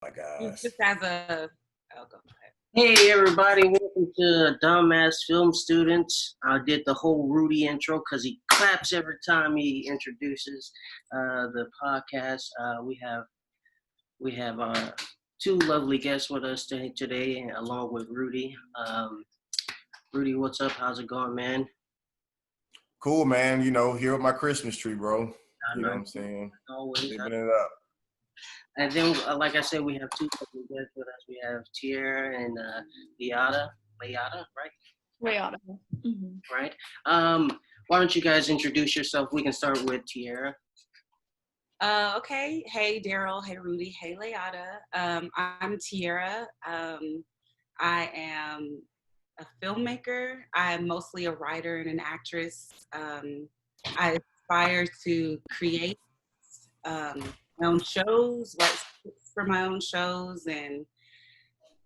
my gosh. Just as a, oh, go ahead. Hey everybody, welcome to Dumbass Film Students. I did the whole Rudy intro because he claps every time he introduces the podcast. We have two lovely guests with us today, along with Rudy. Rudy, what's up? How's it going, man? Cool, man. You know, here with my Christmas tree, bro. You know what I'm saying? Always. Living it up. And then, like I said, we have two lovely guests with us. We have Tiara and Leauda, right? Leauda. Mm-hmm. Right. Why don't you guys introduce yourself? We can start with Tiara. Okay. Hey, Daryl. Hey, Rudy. Hey, Leauda. I'm Tiara. I am a filmmaker. I'm mostly a writer and an actress. I aspire to create my own shows, write scripts for my own shows, and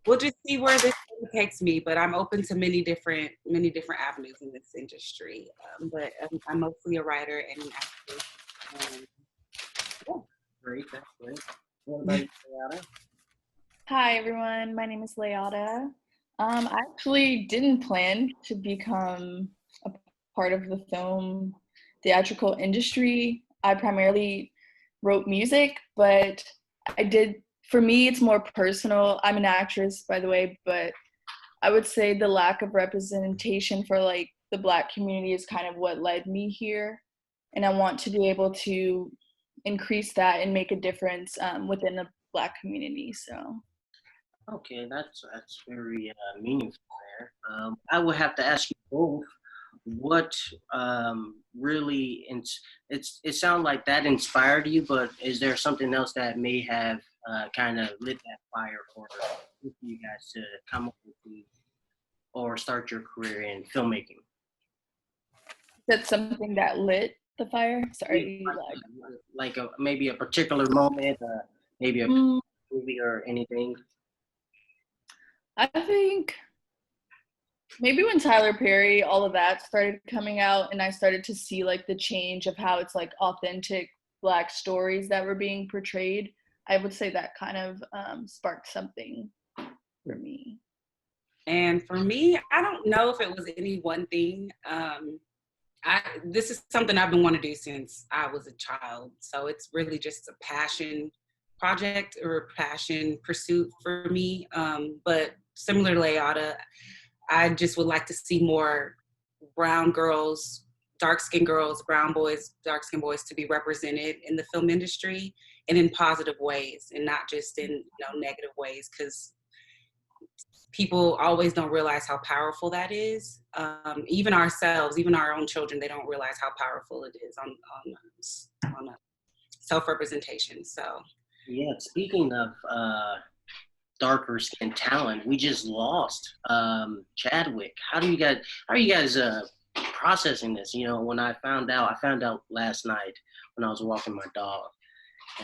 we'll just see where this takes me. But I'm open to many different avenues in this industry. But I'm mostly a writer and an actress. Yeah, great. That's great. What about you, Leauda? Hi, everyone. My name is Leauda. I actually didn't plan to become a part of the film theatrical industry. I primarily wrote music, but for me, it's more personal. I'm an actress, by the way, but I would say the lack of representation for like the Black community is kind of what led me here. And I want to be able to increase that and make a difference within the Black community, so. Okay, that's very meaningful there. I would have to ask you both what really it sounds like that inspired you, but is there something else that may have kind of lit that fire for you guys to come up with or start your career in filmmaking? That's something that lit the fire? Sorry. Like maybe a particular moment, maybe a movie or anything. I think maybe when Tyler Perry, all of that started coming out and I started to see like the change of how it's like authentic Black stories that were being portrayed, I would say that kind of sparked something for me. And for me, I don't know if it was any one thing. This is something I've been wanting to do since I was a child. So it's really just a passion project or a passion pursuit for me. But similar to Leauda, I just would like to see more brown girls, dark-skinned girls, brown boys, dark-skinned boys to be represented in the film industry and in positive ways and not just in negative ways, because people always don't realize how powerful that is. Even ourselves, even our own children, they don't realize how powerful it is on self-representation. So. Yeah, speaking of darker skin talent, we just lost Chadwick. How are you guys processing this? You know, when I found out last night when I was walking my dog,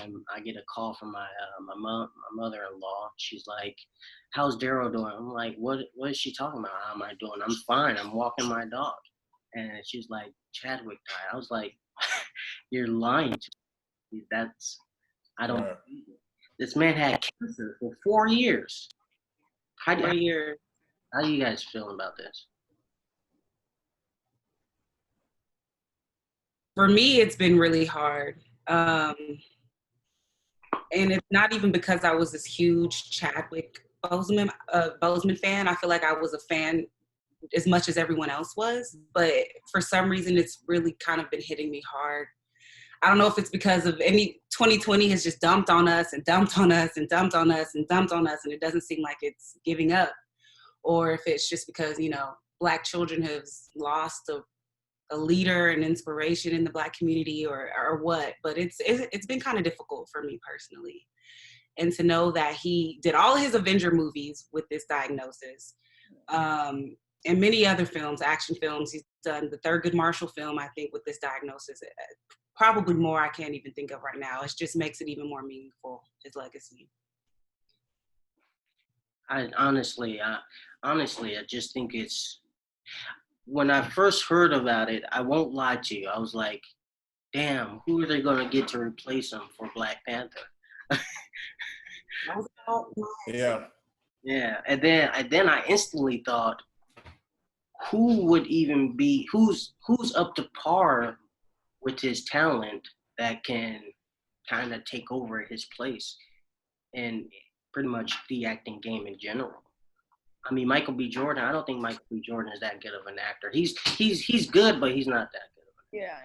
and I get a call from my mother-in-law. She's like, "How's Daryl doing?" I'm like, "What is she talking about? How am I doing?" "I'm fine. I'm walking my dog." And she's like, "Chadwick died." I was like, "You're lying to me. I don't. This man had cancer for 4 years. How do you guys feel about this?" For me, it's been really hard. And it's not even because I was this huge Chadwick Boseman fan. I feel like I was a fan as much as everyone else was, but for some reason, it's really kind of been hitting me hard. I don't know if it's because of 2020 has just dumped on us and dumped on us and dumped on us and dumped on us, and it doesn't seem like it's giving up, or if it's just because, Black children have lost a leader and inspiration in the Black community or what, but it's been kind of difficult for me personally. And to know that he did all his Avenger movies with this diagnosis, and many other films, action films, he's done the Thurgood Marshall film, I think, with this diagnosis. Probably more I can't even think of right now. It just makes it even more meaningful, his legacy. I honestly, I just think when I first heard about it, I won't lie to you, I was like, damn, who are they going to get to replace him for Black Panther? That was about Yeah. Yeah, and then I instantly thought, who would even be who's up to par with his talent that can kind of take over his place in pretty much the acting game in general. I mean, Michael B. Jordan. I don't think Michael B. Jordan is that good of an actor. He's good, but he's not that good. Yeah.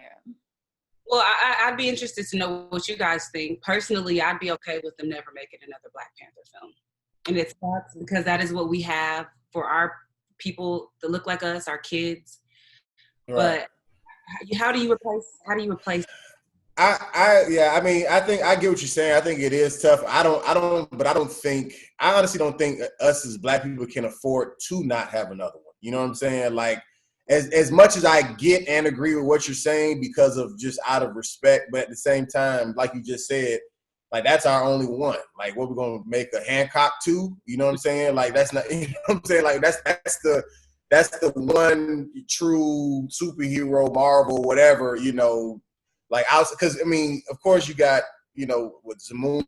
Well, I'd be interested to know what you guys think. Personally, I'd be okay with them never making another Black Panther film. And it's because that is what we have for our people that look like us, our kids. Right. But how do you replace? I mean, I think I get what you're saying. I think it is tough. I honestly don't think us as Black people can afford to not have another one. You know what I'm saying? Like, as much as I get and agree with what you're saying because of just out of respect, but at the same time, like you just said, like that's our only one. Like, what we're gonna make a Hancock 2? You know what I'm saying? Like, that's not. You know what I'm saying? Like, that's the one true superhero, Marvel, whatever. You know. Like, because I mean, of course, you got with Zamoon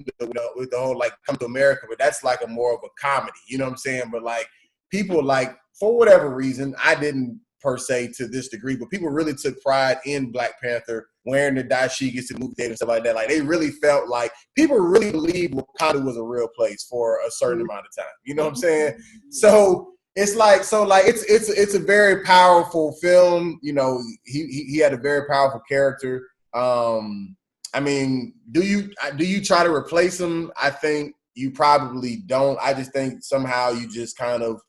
with the whole like Come to America, but that's like a more of a comedy. You know what I'm saying? But like people like for whatever reason, I didn't per se to this degree, but people really took pride in Black Panther wearing the dashikis to movie theater and stuff like that. Like they really felt like people really believed Wakanda was a real place for a certain amount of time. You know what I'm saying? So it's like it's a very powerful film. You know, he had a very powerful character. I mean, do you try to replace him? I think you probably don't. I just think somehow you just kind of,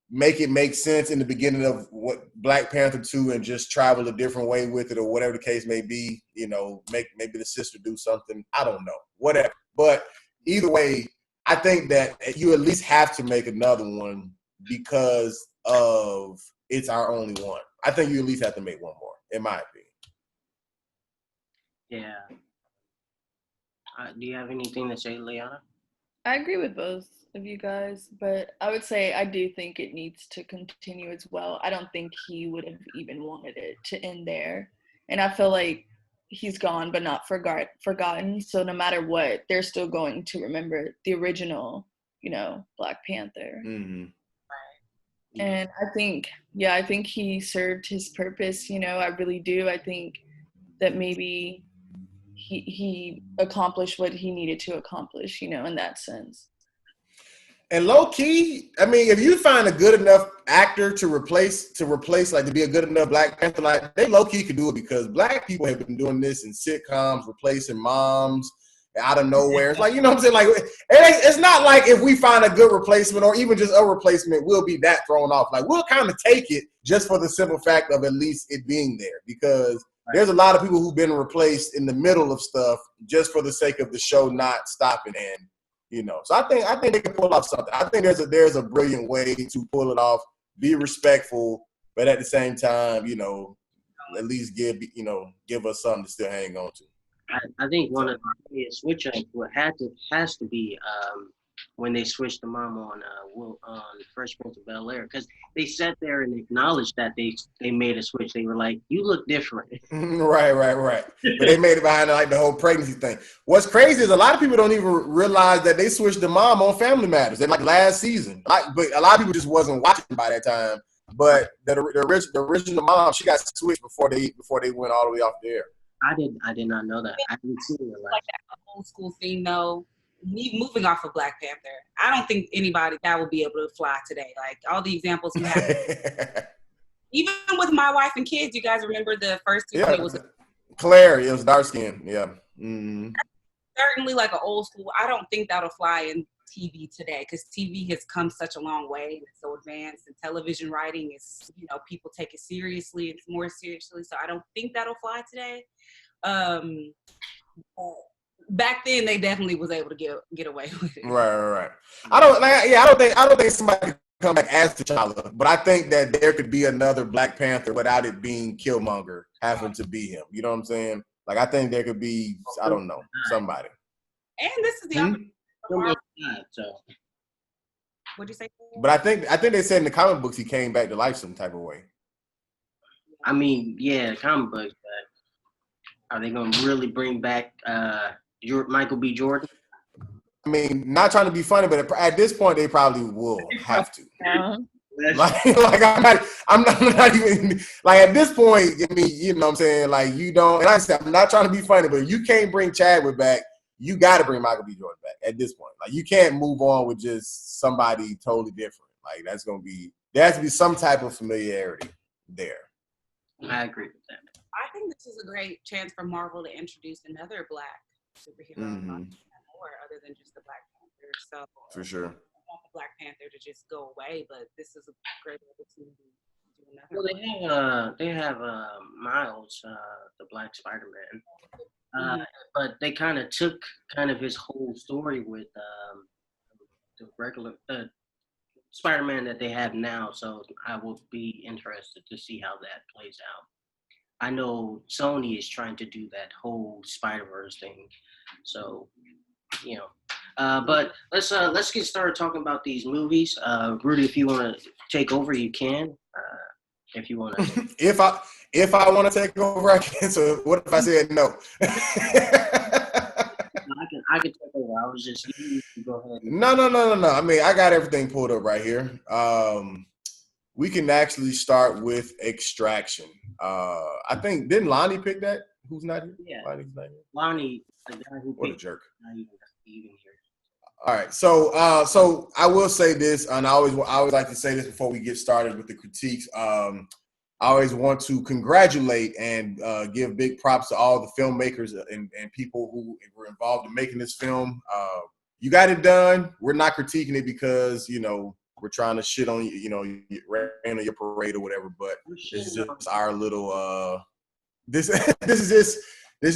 make it make sense in the beginning of what Black Panther 2 and just travel a different way with it or whatever the case may be. Maybe the sister do something. I don't know, whatever. But either way, I think that you at least have to make another one because of it's our only one. I think you at least have to make one more, in my opinion. Yeah. Do you have anything to say, Leauda? I agree with both of you guys, but I would say I do think it needs to continue as well. I don't think he would have even wanted it to end there. And I feel like he's gone but not forgotten. So no matter what, they're still going to remember the original, Black Panther. Mm-hmm. And I think he served his purpose, I really do. I think that maybe he accomplished what he needed to accomplish, in that sense. And low key, I mean, if you find a good enough actor to replace, like to be a good enough Black Panther, like they low key could do it because Black people have been doing this in sitcoms, replacing moms out of nowhere. It's like, you know what I'm saying? Like, it's not like if we find a good replacement or even just a replacement, we'll be that thrown off. Like, we'll kind of take it just for the simple fact of at least it being there because there's a lot of people who've been replaced in the middle of stuff just for the sake of the show not stopping. And so I think they can pull off something. I think there's a brilliant way to pull it off, be respectful, but at the same time, at least give us something to still hang on to. I think one of the switch ups has to be when they switched the mom on Fresh Prince of Bel-Air, because they sat there and acknowledged that they made a switch. They were like, "You look different." Right. But they made it behind like the whole pregnancy thing. What's crazy is a lot of people don't even realize that they switched the mom on Family Matters. They like last season, but a lot of people just wasn't watching by that time. But the original mom, she got switched before they went all the way off the air. I did not know that. I didn't see it. Like that old school thing, though. Me moving off of Black Panther, I don't think anybody that will be able to fly today. Like all the examples we have, even with my wife and kids. You guys remember the first two? Yeah, it was Claire. It was dark skin. Yeah. Mm-hmm. Certainly like an old school. I don't think that'll fly in TV today because TV has come such a long way and it's so advanced. And television writing is, people take it seriously. It's more seriously. So I don't think that'll fly today. Back then, they definitely was able to get away with it. Right. I don't think somebody can come back as T'Challa, but I think that there could be another Black Panther without it being Killmonger having to be him. You know what I'm saying? Like I think there could be, I don't know, somebody. And this is the opportunity. What'd you say? But I think they said in the comic books he came back to life some type of way. I mean, yeah, comic books, but are they gonna really bring back Michael B. Jordan? mean, not trying to be funny, but at this point, they probably will have to. Yeah. Like I'm not even like at this point. I mean, you know what I'm saying? Like you don't. And like I said, I'm not trying to be funny, but if you can't bring Chadwick back, you got to bring Michael B. Jordan back at this point. Like you can't move on with just somebody totally different. Like there has to be some type of familiarity there. I agree with that. I think this is a great chance for Marvel to introduce another Black superhero more other than just the Black Panther. So For sure. I don't want the Black Panther to just go away, but this is a great opportunity to do another. Well, they have Miles, the Black Spider-Man, but they kind of took his whole story with the regular Spider-Man that they have now. So I will be interested to see how that plays out. I know Sony is trying to do that whole Spider-Verse thing, so you know. But let's get started talking about these movies. Rudy, if you want to take over, you can. If you want to. If I want to take over, I can. So what if I said no? I can take over. I was just you go ahead. No. I mean, I got everything pulled up right here. We can actually start with Extraction. I think didn't Lonnie pick that? Who's not here? Yeah, Lonnie's not here. Lonnie, the guy who What a picked jerk. not even here. All right, so I will say this, and I always like to say this before we get started with the critiques. I always want to congratulate and give big props to all the filmmakers and people who were involved in making this film. You got it done. We're not critiquing it because we're trying to shit on you, rain on your parade or whatever. But this is just our little this is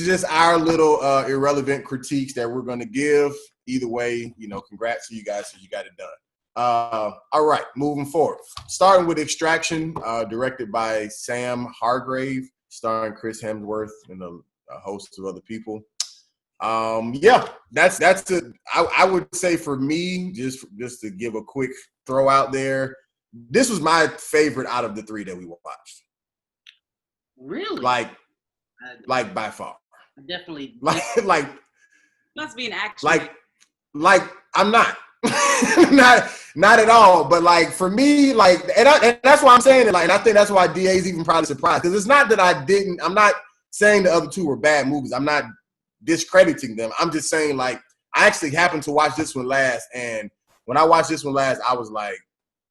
just our little irrelevant critiques that we're going to give. Either way, congrats to you guys because you got it done. All right, moving forward. Starting with Extraction, directed by Sam Hargrave, starring Chris Hemsworth and a host of other people. That's it. I would say for me, just to give a quick throw out there, this was my favorite out of the three that we watched. Really? Like by far. Definitely. Like Must be an action. Like I'm not. not at all. But like for me, like and that's why I'm saying it. Like, and I think that's why DA's even probably surprised. Because it's not that I'm not saying the other two were bad movies. I'm not discrediting them. I'm just saying, like, I actually happened to watch this one last, and when I watched this one last, I was like,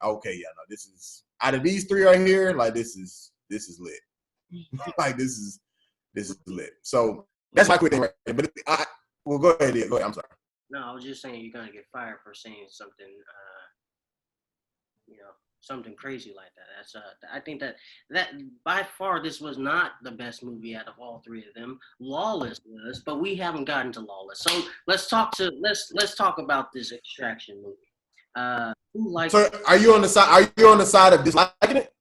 okay, yeah, no, this is out of these three right here, like this is lit. Like this is lit. So that's my quick thing right there. But go ahead, Go ahead. I'm sorry. No, I was just saying you're gonna get fired for saying something, something crazy like that. That's I think that by far this was not the best movie out of all three of them. Lawless was, but we haven't gotten to Lawless. So let's talk about this Extraction movie. Who likes? So are you on the side of disliking it?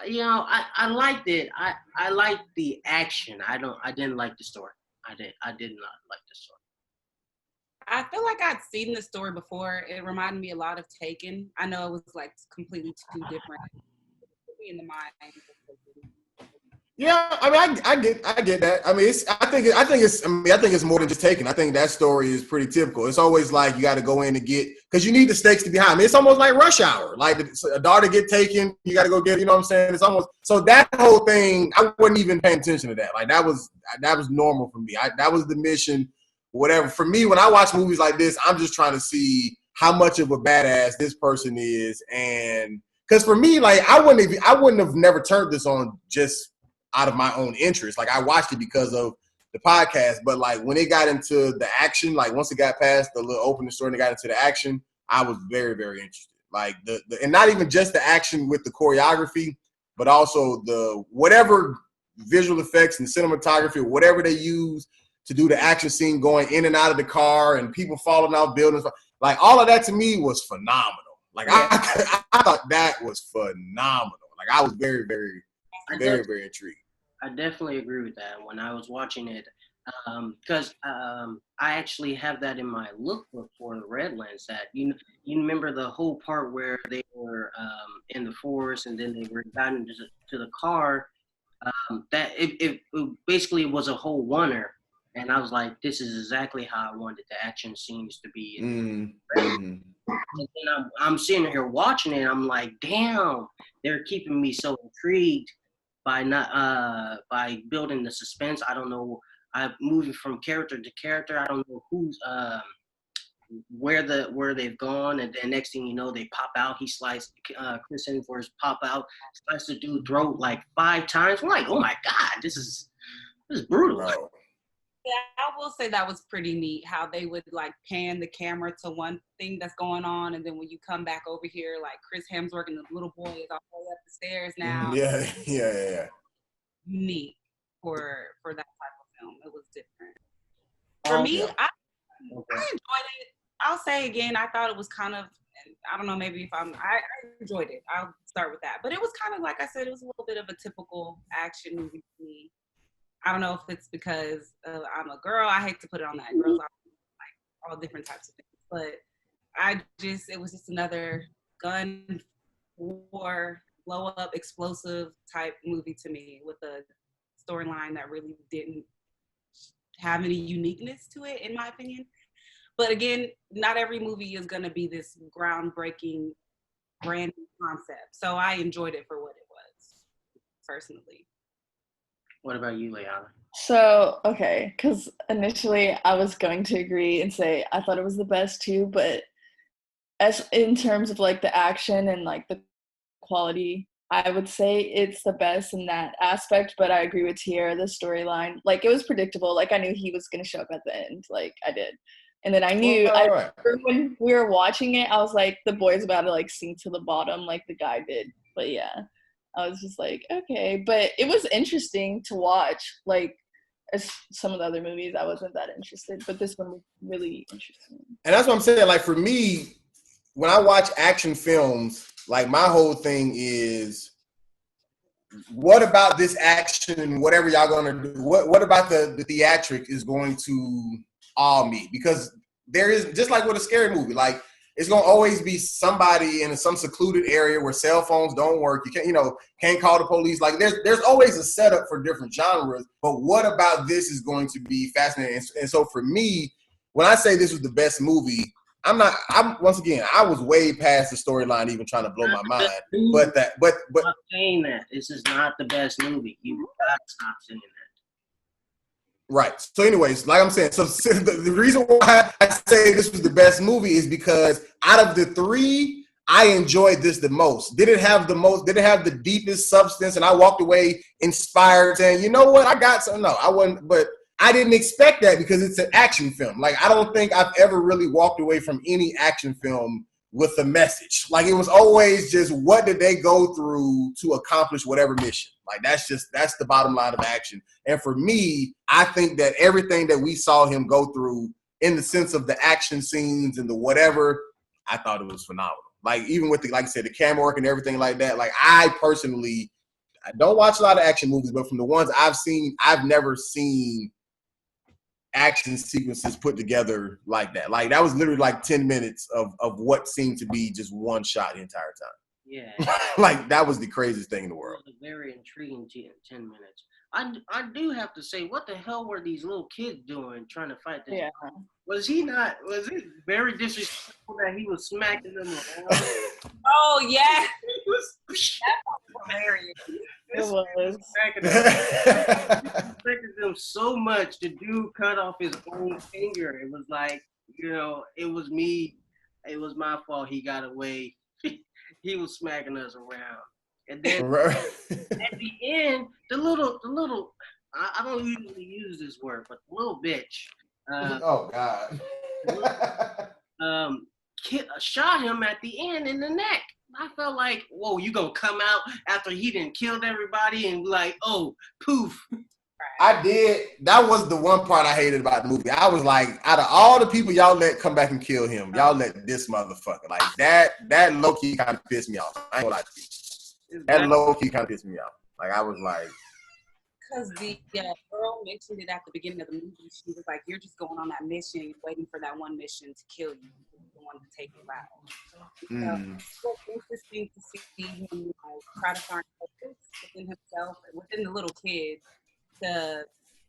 I liked it. I liked the action. I didn't like the story. I did not like the story. I feel like I'd seen the story before. It reminded me a lot of Taken. I know it was like completely two different in the mind. Yeah, I mean, I get that. I mean, I think it's more than just Taken. I think that story is pretty typical. It's always like you got to go in and get because you need the stakes to be high. I mean, it's almost like Rush Hour. Like a daughter get taken, you got to go get. You know what I'm saying? It's almost so that whole thing. I wasn't even paying attention to that. Like that was normal for me. That was the mission. Whatever. For me, when I watch movies like this, I'm just trying to see how much of a badass this person is, and because for me, like I wouldn't have never turned this on just out of my own interest. Like I watched it because of the podcast, but like when it got into the action, like once it got past the little opening story and it got into the action, I was very, very interested. Like the and not even just the action with the choreography, but also the whatever visual effects and cinematography, whatever they use to do the action scene going in and out of the car and people falling out buildings. Like all of that to me was phenomenal. Like I thought that was phenomenal. Like I was very, very, very, very intrigued. I definitely agree with that. When I was watching it, because I actually have that in my lookbook for the Redlands. That you remember the whole part where they were in the forest and then they were got into the car. That it basically was a whole oneer. And I was like, this is exactly how I wanted the action scenes to be. And then I'm sitting here watching it. I'm like, damn, they're keeping me so intrigued by not by building the suspense. I don't know. I'm moving from character to character. I don't know who's where they've gone, and then next thing you know, they pop out. He sliced Chris Hemsworth's pop out, sliced the dude's throat like 5 times. I'm like, oh my god, this is brutal. Bro. Yeah, I will say that was pretty neat how they would like pan the camera to one thing that's going on, and then when you come back over here, like Chris Hemsworth and the little boy is all the way up the stairs now. Yeah. Unique for that type of film. It was different. For me, I enjoyed it. I'll say again, I thought it was kind of, I don't know, maybe if I enjoyed it. I'll start with that. But it was kind of, like I said, it was a little bit of a typical action movie for me. I don't know if it's because I'm a girl. I hate to put it on that. Girls are like all different types of things. But it was just another gun, war, blow up, explosive type movie to me with a storyline that really didn't have any uniqueness to it, in my opinion. But again, not every movie is going to be this groundbreaking, brand new concept. So I enjoyed it for what it was, personally. What about you, Leauda? So, okay, because initially I was going to agree and say I thought it was the best too, but as in terms of like the action and like the quality, I would say it's the best in that aspect, but I agree with Tiara, the storyline. Like, it was predictable. Like, I knew he was going to show up at the end. Like, I did. And then I knew, when we were watching it, I was like, the boy's about to, like, sink to the bottom like the guy did. But, yeah, I was just like, okay. But it was interesting to watch. Like, as some of the other movies, I wasn't that interested. But this one was really interesting. And that's what I'm saying. Like, for me, when I watch action films, like, my whole thing is, what about this action and whatever y'all gonna do? What about the theatric is going to awe me? Because there is, just like with a scary movie, like, it's gonna always be somebody in some secluded area where cell phones don't work. You can't call the police. Like, there's always a setup for different genres. But what about this is going to be fascinating? And so for me, when I say this was the best movie, I was way past the storyline, even trying to blow my mind. But I'm saying that this is not the best movie. You gotta stop saying that. Right. So, anyways, like I'm saying, so the reason why I say this was the best movie is because out of the 3, I enjoyed this the most. Did it have the deepest substance? And I walked away inspired, saying, you know what, I got something. No, I wasn't, but I didn't expect that because it's an action film. Like, I don't think I've ever really walked away from any action film with a message. Like, it was always just, what did they go through to accomplish whatever mission? Like, that's the bottom line of action. And for me, I think that everything that we saw him go through in the sense of the action scenes and the whatever, I thought it was phenomenal. Like, even with like I said, the camera work and everything like that. Like, I don't watch a lot of action movies, but from the ones I've seen, I've never seen action sequences put together like that. Like, that was literally like 10 minutes of what seemed to be just one shot the entire time. Yeah. Like, that was the craziest thing in the world. It was a very intriguing 10 minutes. I do have to say, what the hell were these little kids doing trying to fight this? Yeah. Was it very disrespectful that he was smacking them around? Oh, yeah. It was Hilarious. It was. Respected them so much. The dude cut off his own finger. It was like, it was me. It was my fault. He got away. He was smacking us around. And then at the end, the little, I don't usually use this word, but the little bitch. Oh God. Shot him at the end in the neck. I felt like, whoa, you gonna come out after he done killed everybody and be like, oh, poof. I did. That was the one part I hated about the movie. I was like, out of all the people y'all let come back and kill him, y'all let this motherfucker. Like, that low-key kind of pissed me off. I ain't gonna lie to you. That low-key kind of pissed me off. Like, I was like... Because the girl mentioned it at the beginning of the movie. She was like, you're just going on that mission, waiting for that one mission to kill you. The one to take you out. So it's interesting to see him try to find purpose within himself, within the little kid, to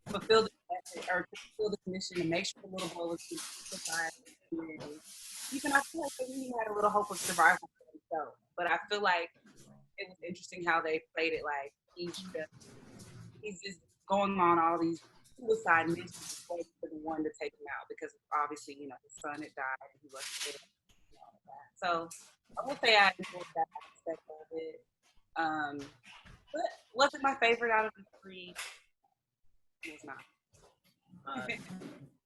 fulfill the message or to fulfill the mission to make sure the little boy was society. Even I feel like they really had a little hope of survival for himself. But I feel like it was interesting how they played it. Like he's just going on all these suicide missions waiting for the one to take him out because obviously his son had died and he wasn't there and all of that. So I will say I enjoyed that aspect of it. But was it my favorite out of the three? It was not.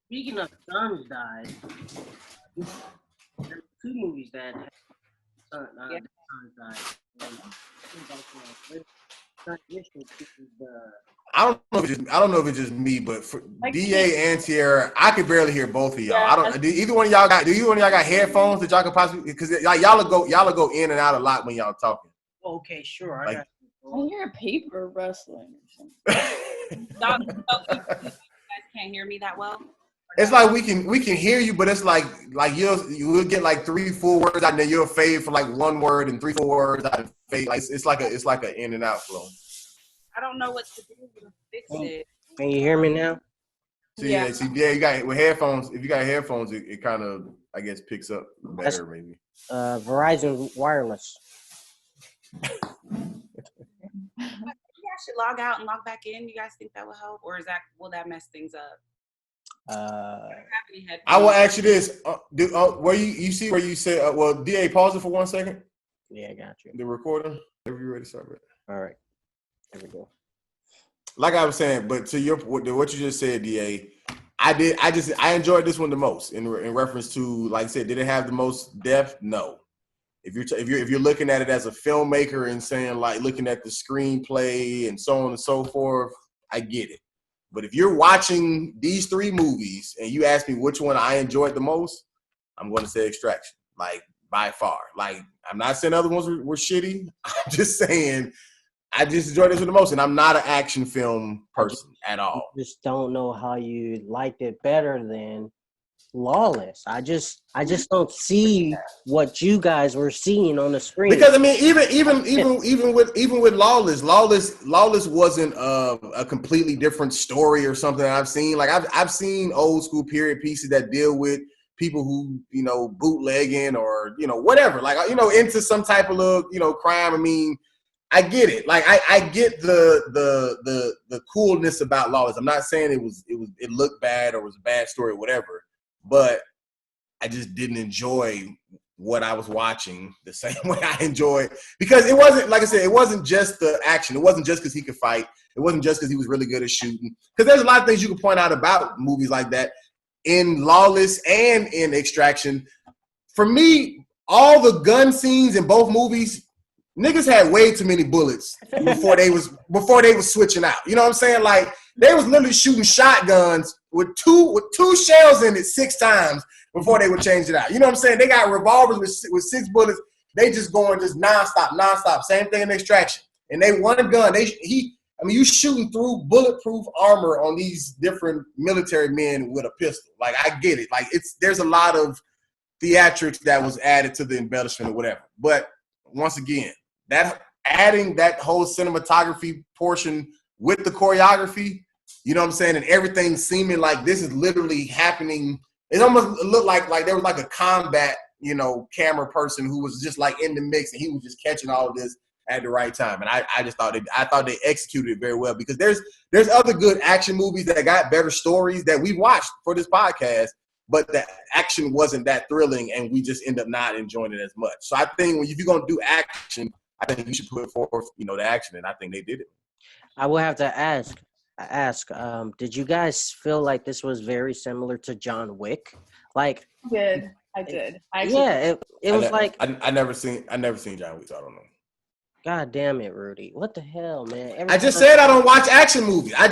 Speaking of sons died, there's two movies that had sons died. I don't know if it's just me, but for DA and Tiara, I could barely hear both of y'all. Do either one of y'all got headphones that y'all can possibly, because y'all will go in and out a lot when y'all talking. Okay, sure. I hear paper rustling or something. You guys can't hear me that well. It's like we can hear you, but it's like you'll get like 3-4 words out, and then you'll fade for like one word and 3-4 words out and fade. Like it's like an in and out flow. I don't know what to do to fix it. Can you hear me now? Yeah, you got with headphones. If you got headphones, it kind of, I guess, picks up better. Maybe. Verizon Wireless. You guys should log out and log back in. You guys think that will help, or will that mess things up? I will ask you this: where you see where you said, well, DA, pause it for 1 second. Yeah, I got you. The recording. Are you ready to start with? All right, there we go. Like I was saying, but to what you just said, DA, I enjoyed this one the most in reference to, like I said, did it have the most depth? No. If you're looking at it as a filmmaker and saying, like, looking at the screenplay and so on and so forth, I get it. But if you're watching these three movies and you ask me which one I enjoyed the most, I'm going to say Extraction, like, by far. Like, I'm not saying other ones were shitty. I'm just saying I just enjoyed this one the most, and I'm not an action film person at all. I just don't know how you liked it better than Lawless. I just don't see what you guys were seeing on the screen. Because I mean, even with Lawless wasn't a completely different story or something that I've seen. Like I've seen old school period pieces that deal with people who bootlegging or whatever, like into some type of crime. I mean, I get it. Like I get the coolness about Lawless. I'm not saying it looked bad or was a bad story or whatever. But I just didn't enjoy what I was watching the same way I enjoyed, because it wasn't, like I said, it wasn't just the action. It wasn't just because he could fight. It wasn't just because he was really good at shooting. Because there's a lot of things you can point out about movies like that in Lawless and in Extraction. For me, all the gun scenes in both movies, niggas had way too many bullets before they was switching out. You know what I'm saying? Like, they was literally shooting shotguns with two shells in it 6 times before they would change it out. You know what I'm saying? They got revolvers with 6 bullets. They just going just nonstop. Same thing in Extraction. And they one gun. You shooting through bulletproof armor on these different military men with a pistol. Like, I get it. Like, there's a lot of theatrics that was added to the embellishment or whatever. But once again, that adding that whole cinematography portion with the choreography, you know what I'm saying, and everything seeming like this is literally happening. It almost looked like there was like a combat, camera person who was just like in the mix, and he was just catching all of this at the right time. And I just thought they executed it very well, because there's other good action movies that got better stories that we watched for this podcast, but the action wasn't that thrilling, and we just end up not enjoying it as much. So I think if you're gonna do action, I think you should put forth, the action, and I think they did it. I will have to ask, did you guys feel like this was very similar to John Wick? Like, I did. It was like I never seen John Wick, so I don't know. God damn it, Rudy! What the hell, man? I just said I don't watch action movies. I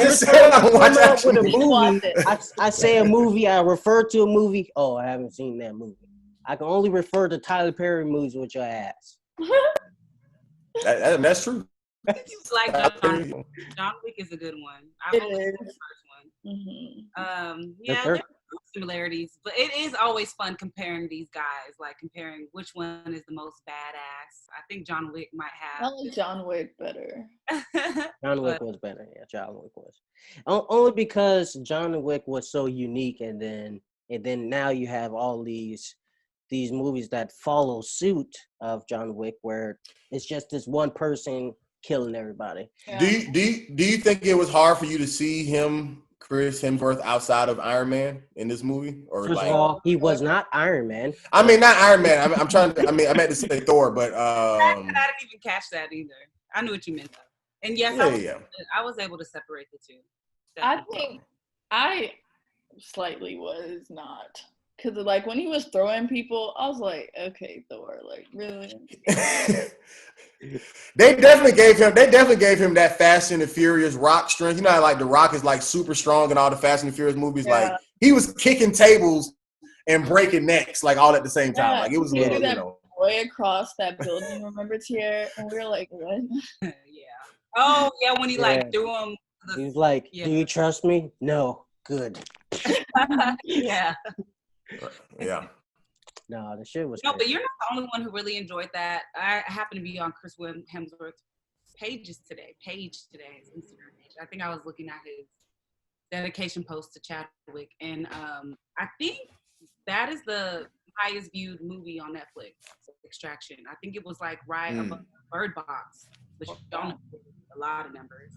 say a movie. I refer to a movie. Oh, I haven't seen that movie. I can only refer to Tyler Perry movies with your ass. That's true. Like John Wick is a good one. I've only seen the first one. Yeah, similarities, but it is always fun comparing these guys, like comparing which one is the most badass. I think John Wick might I have. like John Wick better. John Wick was better. Yeah, John Wick was. Only because John Wick was so unique, and then now you have all these movies that follow suit of John Wick, where it's just this one person killing everybody. Yeah. Do you think it was hard for you to see Chris Hemsworth outside of Iron Man in this movie? Or First like, of all, he was not Iron Man. I mean, not Iron Man. I'm trying to. I meant to say Thor, but I didn't even catch that either. I knew what you meant though. And yes, I was able to separate the two. Definitely. I think I slightly was not. Because, like, when he was throwing people, I was like, okay, Thor, like, really? They definitely gave him that Fast and the Furious Rock strength. You know how, like, The Rock is, like, super strong in all the Fast and the Furious movies? Yeah. Like, he was kicking tables and breaking necks, like, all at the same time. Like, it was a little, that boy across that building, remember, Tiara? And we were like, what? Yeah. Oh, yeah, when he, like, threw him. He's like, do you trust me? No. Good. Yeah. Yeah. No, the shit was No, crazy. but you're not the only one who really enjoyed that. I happen to be on Chris Hemsworth's page today, his Instagram page. I think I was looking at his dedication post to Chadwick, and I think that is the highest viewed movie on Netflix, Extraction. I think it was like right above Bird Box, which don't a lot of numbers.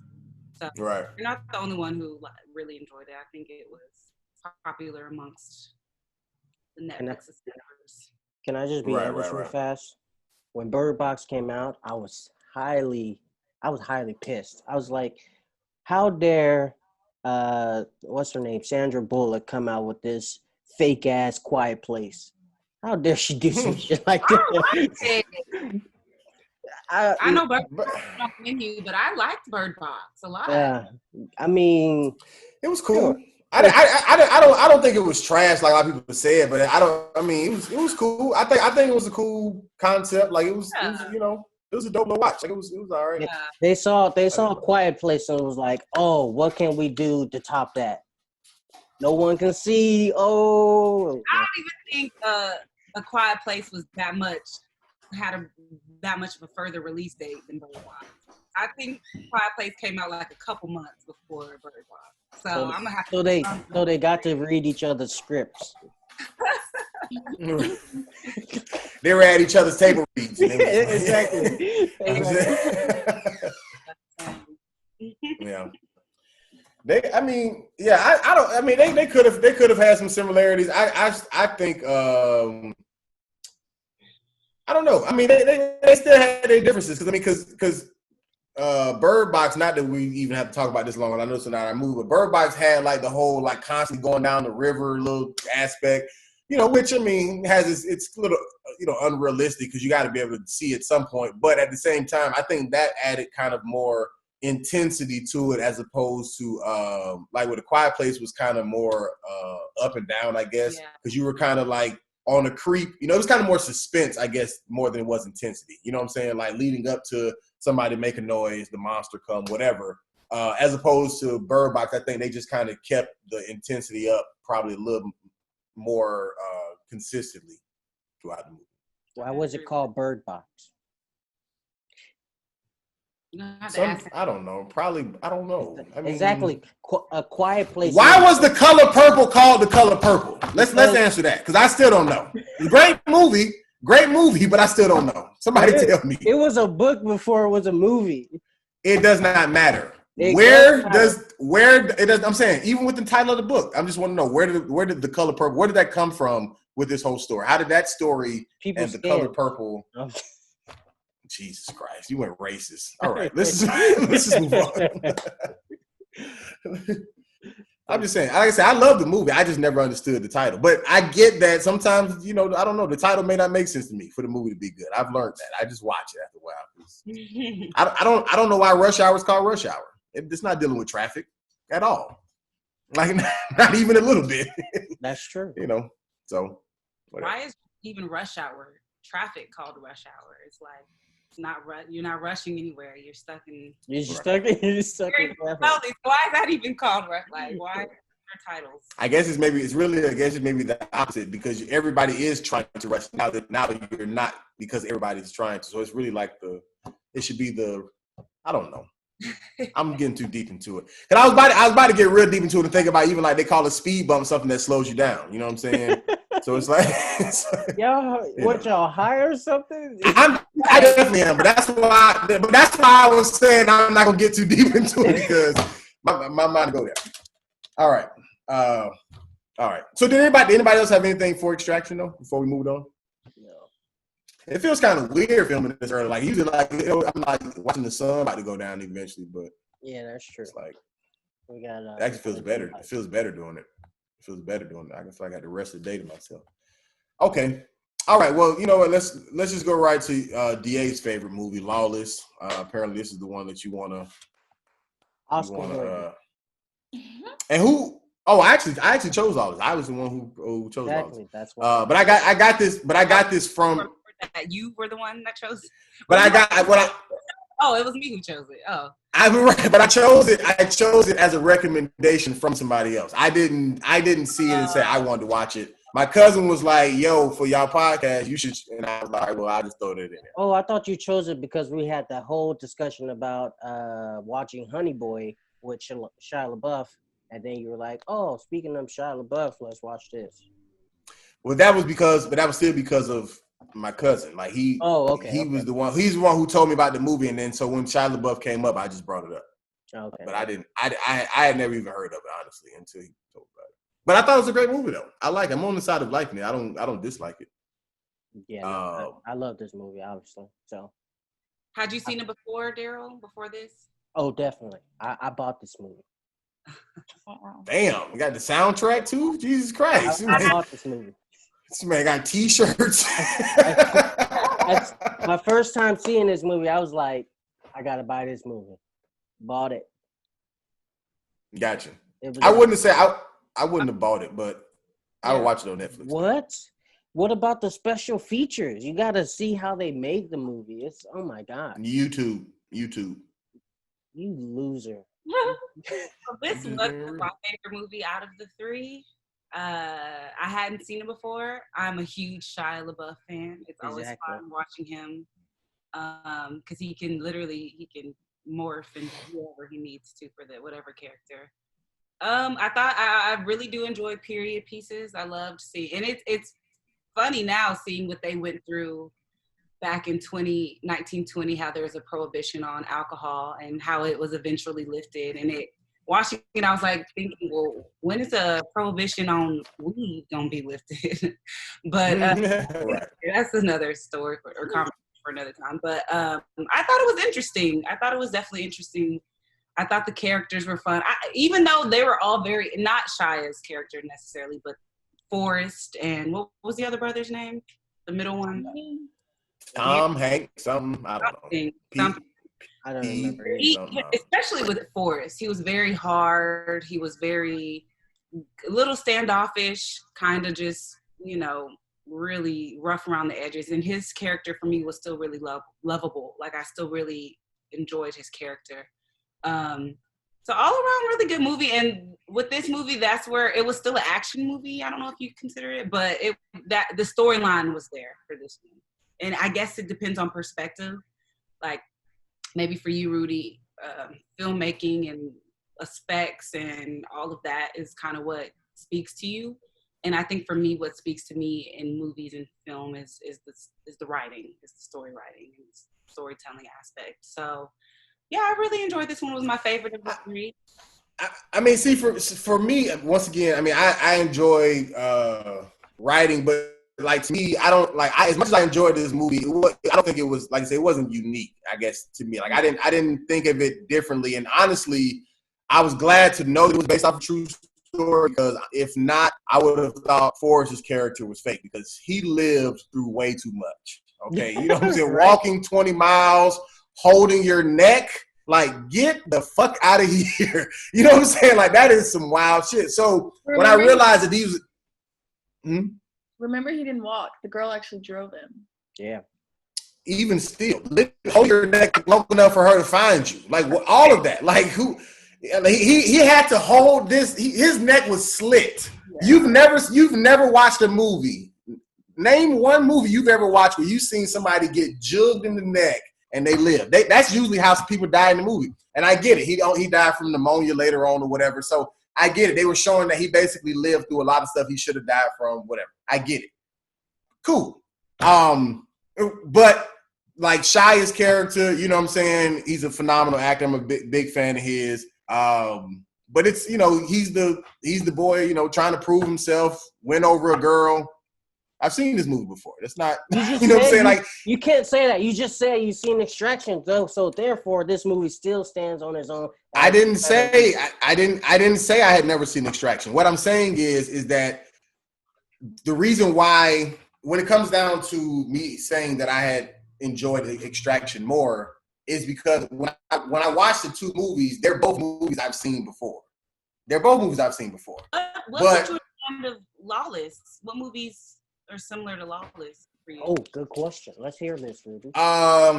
So right. You're not the only one who really enjoyed it. I think it was popular amongst the Netflix subscribers. Can I just be honest real fast? When Bird Box came out, I was highly pissed. I was like, how dare what's her name? Sandra Bullock come out with this fake ass Quiet Place. How dare she do some shit like that? I know Bird Box is not menu, but I liked Bird Box a lot. Yeah, I mean, it was cool. Sure. I don't think it was trash like a lot of people said, but I mean, it was cool. I think it was a cool concept. Like it was you know, it was a dope little watch. Like it was all right. Yeah. They saw a Quiet Place and was like, oh, what can we do to top that? No one can see. Oh, I don't even think A Quiet Place was that much of a further release date than Bird Box. I think Quiet Place came out like a couple months before Bird Box. So I'm gonna have to. So they got to read each other's scripts. They were at each other's table reads. Exactly. Yeah. They could have had some similarities. I think I don't know. I mean, they still had their differences because Bird Box. Not that we even have to talk about this long. I know it's not our movie, but Bird Box had like the whole like constantly going down the river little aspect, you know, which I mean has it's a little unrealistic because you got to be able to see at some point. But at the same time, I think that added kind of more intensity to it as opposed to like with A Quiet Place was kind of more up and down, I guess, because you were kind of like on a creep, you know, it was kind of more suspense, I guess, more than it was intensity. You know what I'm saying? Like leading up to somebody make a noise, the monster come, whatever. As opposed to Bird Box, I think they just kind of kept the intensity up probably a little more consistently throughout the movie. Why was it called Bird Box? I don't know. Probably, I don't know. I mean, exactly. A Quiet Place. Why was The Color Purple called The Color Purple? Let's answer that because I still don't know. Great movie, but I still don't know. Somebody tell me. It was a book before it was a movie. It does not matter. I'm saying even with the title of the book, I just want to know where did The Color Purple? Where did that come from with this whole story? How did that story and The Color Purple? Jesus Christ, you went racist. All right, let's just move on. I'm just saying, like I said, I love the movie. I just never understood the title. But I get that sometimes, you know, I don't know, the title may not make sense to me for the movie to be good. I've learned that. I just watch it after a while. I don't know why Rush Hour is called Rush Hour. It's not dealing with traffic at all. Like not even a little bit. That's true. You know, so whatever. Why is even rush hour traffic called rush hour? It's like you're not rushing anywhere. You're stuck in. You're stuck in traffic. Why is that even called rush? Like why? Their titles. I guess it's maybe the opposite because everybody is trying to rush now you're not because everybody's trying to. So it's really like it should be I don't know. I'm getting too deep into it. Cause I was about to get real deep into it and think about even like they call a speed bump something that slows you down. You know what I'm saying? So it's like y'all hire something? I definitely am, but that's why I was saying I'm not gonna get too deep into it because my mind go there. All right. All right. So did anybody else have anything for Extraction though before we moved on? No. It feels kind of weird filming this early. Like usually, I'm like watching the sun about to go down eventually, but yeah, that's true. It's like we got. It actually feels better. It feels better doing it. It feels better doing it. I can feel like I got the rest of the day to myself. Okay. All right. Well, you know what? Let's just go right to DA's favorite movie, Lawless. Apparently, this is the one that you wanna. Oscar. And who? Oh, I actually chose Lawless. I was the one who chose Lawless. That's why. But I got this from. You were the one that chose. But I got what I. Oh, it was me who chose it. Oh. But I chose it. I chose it as a recommendation from somebody else. I didn't see it and say I wanted to watch it. My cousin was like, "Yo, for y'all podcast, you should." And I was like, "Well, I'll just throw that in there." Oh, I thought you chose it because we had that whole discussion about watching Honey Boy with Shia LaBeouf, and then you were like, "Oh, speaking of Shia LaBeouf, let's watch this." Well, that was still because of my cousin. Like he. Oh, okay. He's the one who told me about the movie, and then so when Shia LaBeouf came up, I just brought it up. Okay. But I didn't. I had never even heard of it honestly until he told about it. But I thought it was a great movie though. I like it. I'm on the side of liking it. I don't dislike it. Yeah, I love this movie, obviously. So, had you seen it before, Daryl? Before this? Oh, definitely. I bought this movie. Damn, we got the soundtrack too. Jesus Christ! I bought this movie. This man got T-shirts. That's my first time seeing this movie. I was like, I gotta buy this movie. Bought it. Gotcha. I wouldn't have bought it, but I would watch it on Netflix. What about the special features? You got to see how they made the movie. It's oh my god. YouTube. You loser. So this was my favorite movie out of the three. I hadn't seen it before. I'm a huge Shia LaBeouf fan. It's always fun watching him because he can morph into whoever he needs to for whatever character. I thought I really do enjoy period pieces. I loved seeing, and it's funny now seeing what they went through back in 1920, how there was a prohibition on alcohol and how it was eventually lifted. And watching it, I was like thinking, well, when is a prohibition on weed gonna be lifted? But that's another story or conversation for another time. But I thought it was interesting. I thought it was definitely interesting. I thought the characters were fun, even though they were all very, not Shia's character necessarily, but Forrest and what was the other brother's name? The middle one? Tom, Hank, something, I don't know. I don't remember. Especially with Forrest, he was very hard. He was very, a little standoffish, kind of just, really rough around the edges. And his character for me was still really lovable. Like I still really enjoyed his character. So all around really good movie. And with this movie, that's where it was still an action movie. I don't know if you consider it, but the storyline was there for this one. And I guess it depends on perspective. Like maybe for you, Rudy, filmmaking and specs and all of that is kind of what speaks to you. And I think for me, what speaks to me in movies and film is the writing, is the story writing and storytelling aspect. So yeah, I really enjoyed this one. It was my favorite of the three. I mean, see, for me, once again, I mean, I enjoy writing, but like to me, I don't like as much as I enjoyed this movie. I don't think it was, like I say, it wasn't unique. I guess to me, like I didn't think of it differently. And honestly, I was glad to know that it was based off a true story, because if not, I would have thought Forrest's character was fake because he lived through way too much. Okay, you know what I'm saying? Right. Walking 20 miles, holding your neck. Like, get the fuck out of here. You know what I'm saying? Like, that is some wild shit. So when I realized that these... Remember, he didn't walk. The girl actually drove him. Yeah. Even still, hold your neck long enough for her to find you. Like, all of that. Like, who... He had to hold this. His neck was slit. Yeah. You've never watched a movie. Name one movie you've ever watched where you've seen somebody get jugged in the neck and they live. That's usually how people die in the movie. And I get it. He died from pneumonia later on or whatever. So I get it. They were showing that he basically lived through a lot of stuff he should have died from, whatever. I get it. Cool. But like Shia's character, you know what I'm saying? He's a phenomenal actor. I'm a big fan of his. But it's, you know, he's the boy, you know, trying to prove himself, win over a girl. I've seen this movie before. That's not, you know what I'm saying? Like, you can't say that. You just said you've seen Extraction, though. So therefore, this movie still stands on its own. I didn't say I had never seen Extraction. What I'm saying is that the reason why, when it comes down to me saying that I had enjoyed Extraction more, is because when I watched the two movies, they're both movies I've seen before. What was your kind of Lawless? What movies are similar to Lawless for you? Oh, good question. Let's hear this, Rudy. I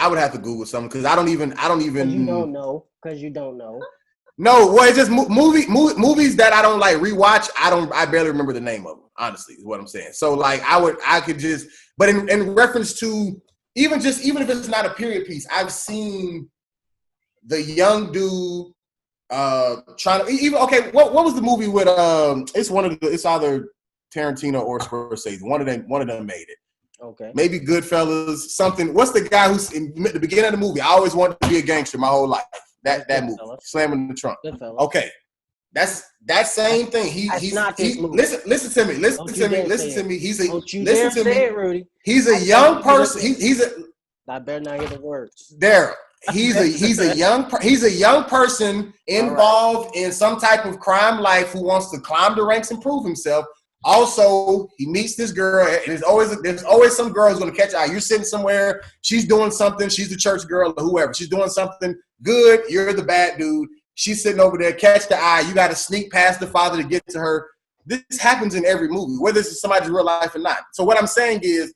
would have to Google something because I don't even. You don't know. Because you don't know. No, well, it's just movies that I don't like rewatch. I barely remember the name of them. Honestly, is what I'm saying. So like, I could just. But in reference to even if it's not a period piece, I've seen the young dude trying to even. Okay, what was the movie with it's either Tarantino or Scorsese. One of them made it. Okay. Maybe Goodfellas, something. What's the guy who's in the beginning of the movie? I always wanted to be a gangster my whole life. That movie, Slamming the Trunk. Goodfellas. Okay. That's that same thing. Listen to me. Rudy. He's a young person. I better not hear the words. There. He's a young person involved in some type of crime life who wants to climb the ranks and prove himself. Also, he meets this girl, and there's always some girl who's going to catch your eye. You're sitting somewhere, she's doing something, she's the church girl or whoever. She's doing something good, you're the bad dude. She's sitting over there, catch the eye. You got to sneak past the father to get to her. This happens in every movie, whether it's somebody's real life or not. So what I'm saying is,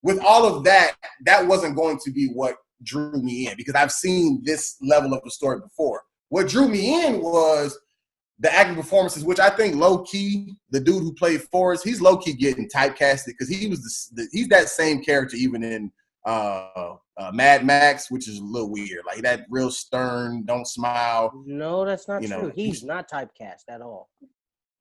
with all of that, that wasn't going to be what drew me in because I've seen this level of a story before. What drew me in was the acting performances, which I think low-key, the dude who played Forrest, he's low-key getting typecasted because he's that same character even in Mad Max, which is a little weird. Like that real stern, don't smile. No, that's not true. He's not typecast at all.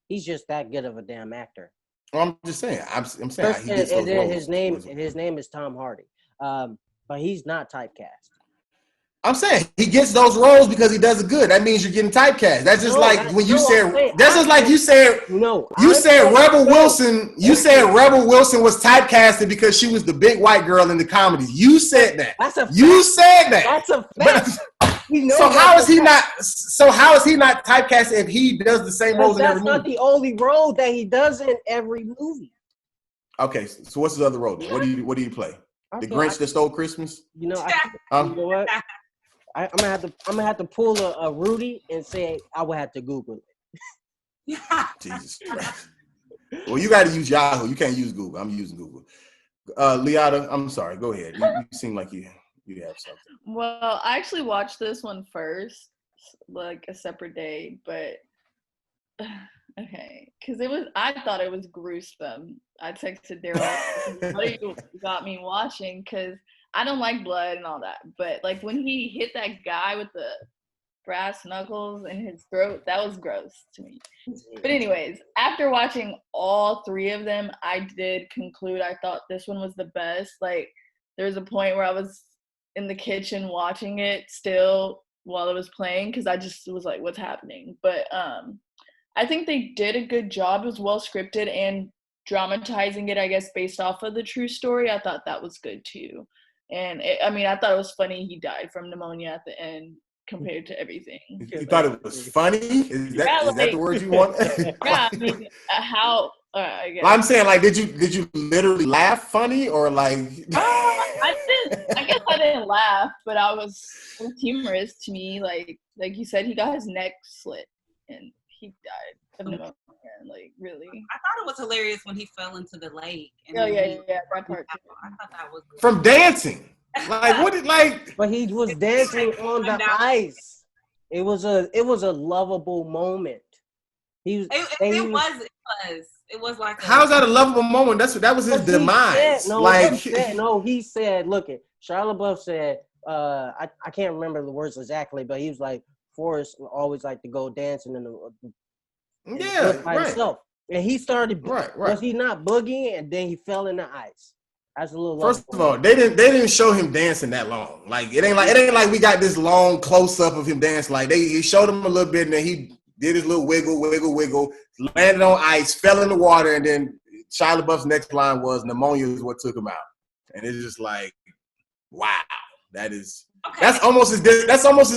He's just that good of a damn actor. Well, I'm just saying. I'm saying he gets those roles. His name is Tom Hardy, but he's not typecast. I'm saying he gets those roles because he does it good. That means you're getting typecast. That's just you said Rebel Wilson. You said Rebel Wilson was typecasted because she was the big white girl in the comedies. You said that. That's a fact. You said that. That's a fact. So how is he not? So how is he not typecasted if he does the same roles in every movie? That's not the only role that he does in every movie. Okay, so what's his other role? What do you play? The Grinch that stole Christmas? You know what? I'm gonna have to pull a Rudy and say I would have to Google it. Jesus Christ. Well, you got to use Yahoo. You can't use Google. I'm using Google. Leauda, I'm sorry. Go ahead. You seem like you have something. Well, I actually watched this one first, like a separate day, but okay, because I thought it was gruesome. I texted Daryl, what you got me watching? Because I don't like blood and all that, but like when he hit that guy with the brass knuckles in his throat, that was gross to me. But anyways, after watching all three of them, I did conclude I thought this one was the best. Like there was a point where I was in the kitchen watching it still while it was playing because I just was like, what's happening? But I think they did a good job. It was well scripted and dramatizing it, I guess, based off of the true story. I thought that was good too. And I thought it was funny he died from pneumonia at the end compared to everything. You thought it was funny? Is that the word you want? Yeah, I mean, how? I guess. I'm saying, like, did you literally laugh funny or like? I guess I didn't laugh, but it was humorous to me. Like you said, he got his neck slit and he died of pneumonia. Like really, I thought it was hilarious when he fell into the lake. And yeah, that part too. I thought that was from dancing. Like what? Like, but he was dancing on the ice. It was a lovable moment. It was like how's that a lovable moment? That was his demise. He said, look it. Shia LaBeouf said, I can't remember the words exactly, but he was like, Forrest always like to go dancing by himself. And he started, was he not boogieing? And then he fell in the ice. That's a little. First of all, they didn't show him dancing that long. Like it ain't like we got this long close up of him dancing. Like he showed him a little bit, and then he did his little wiggle, landed on ice, fell in the water, and then Shia LaBeouf's next line was pneumonia is what took him out. And it's just like, wow, that's almost as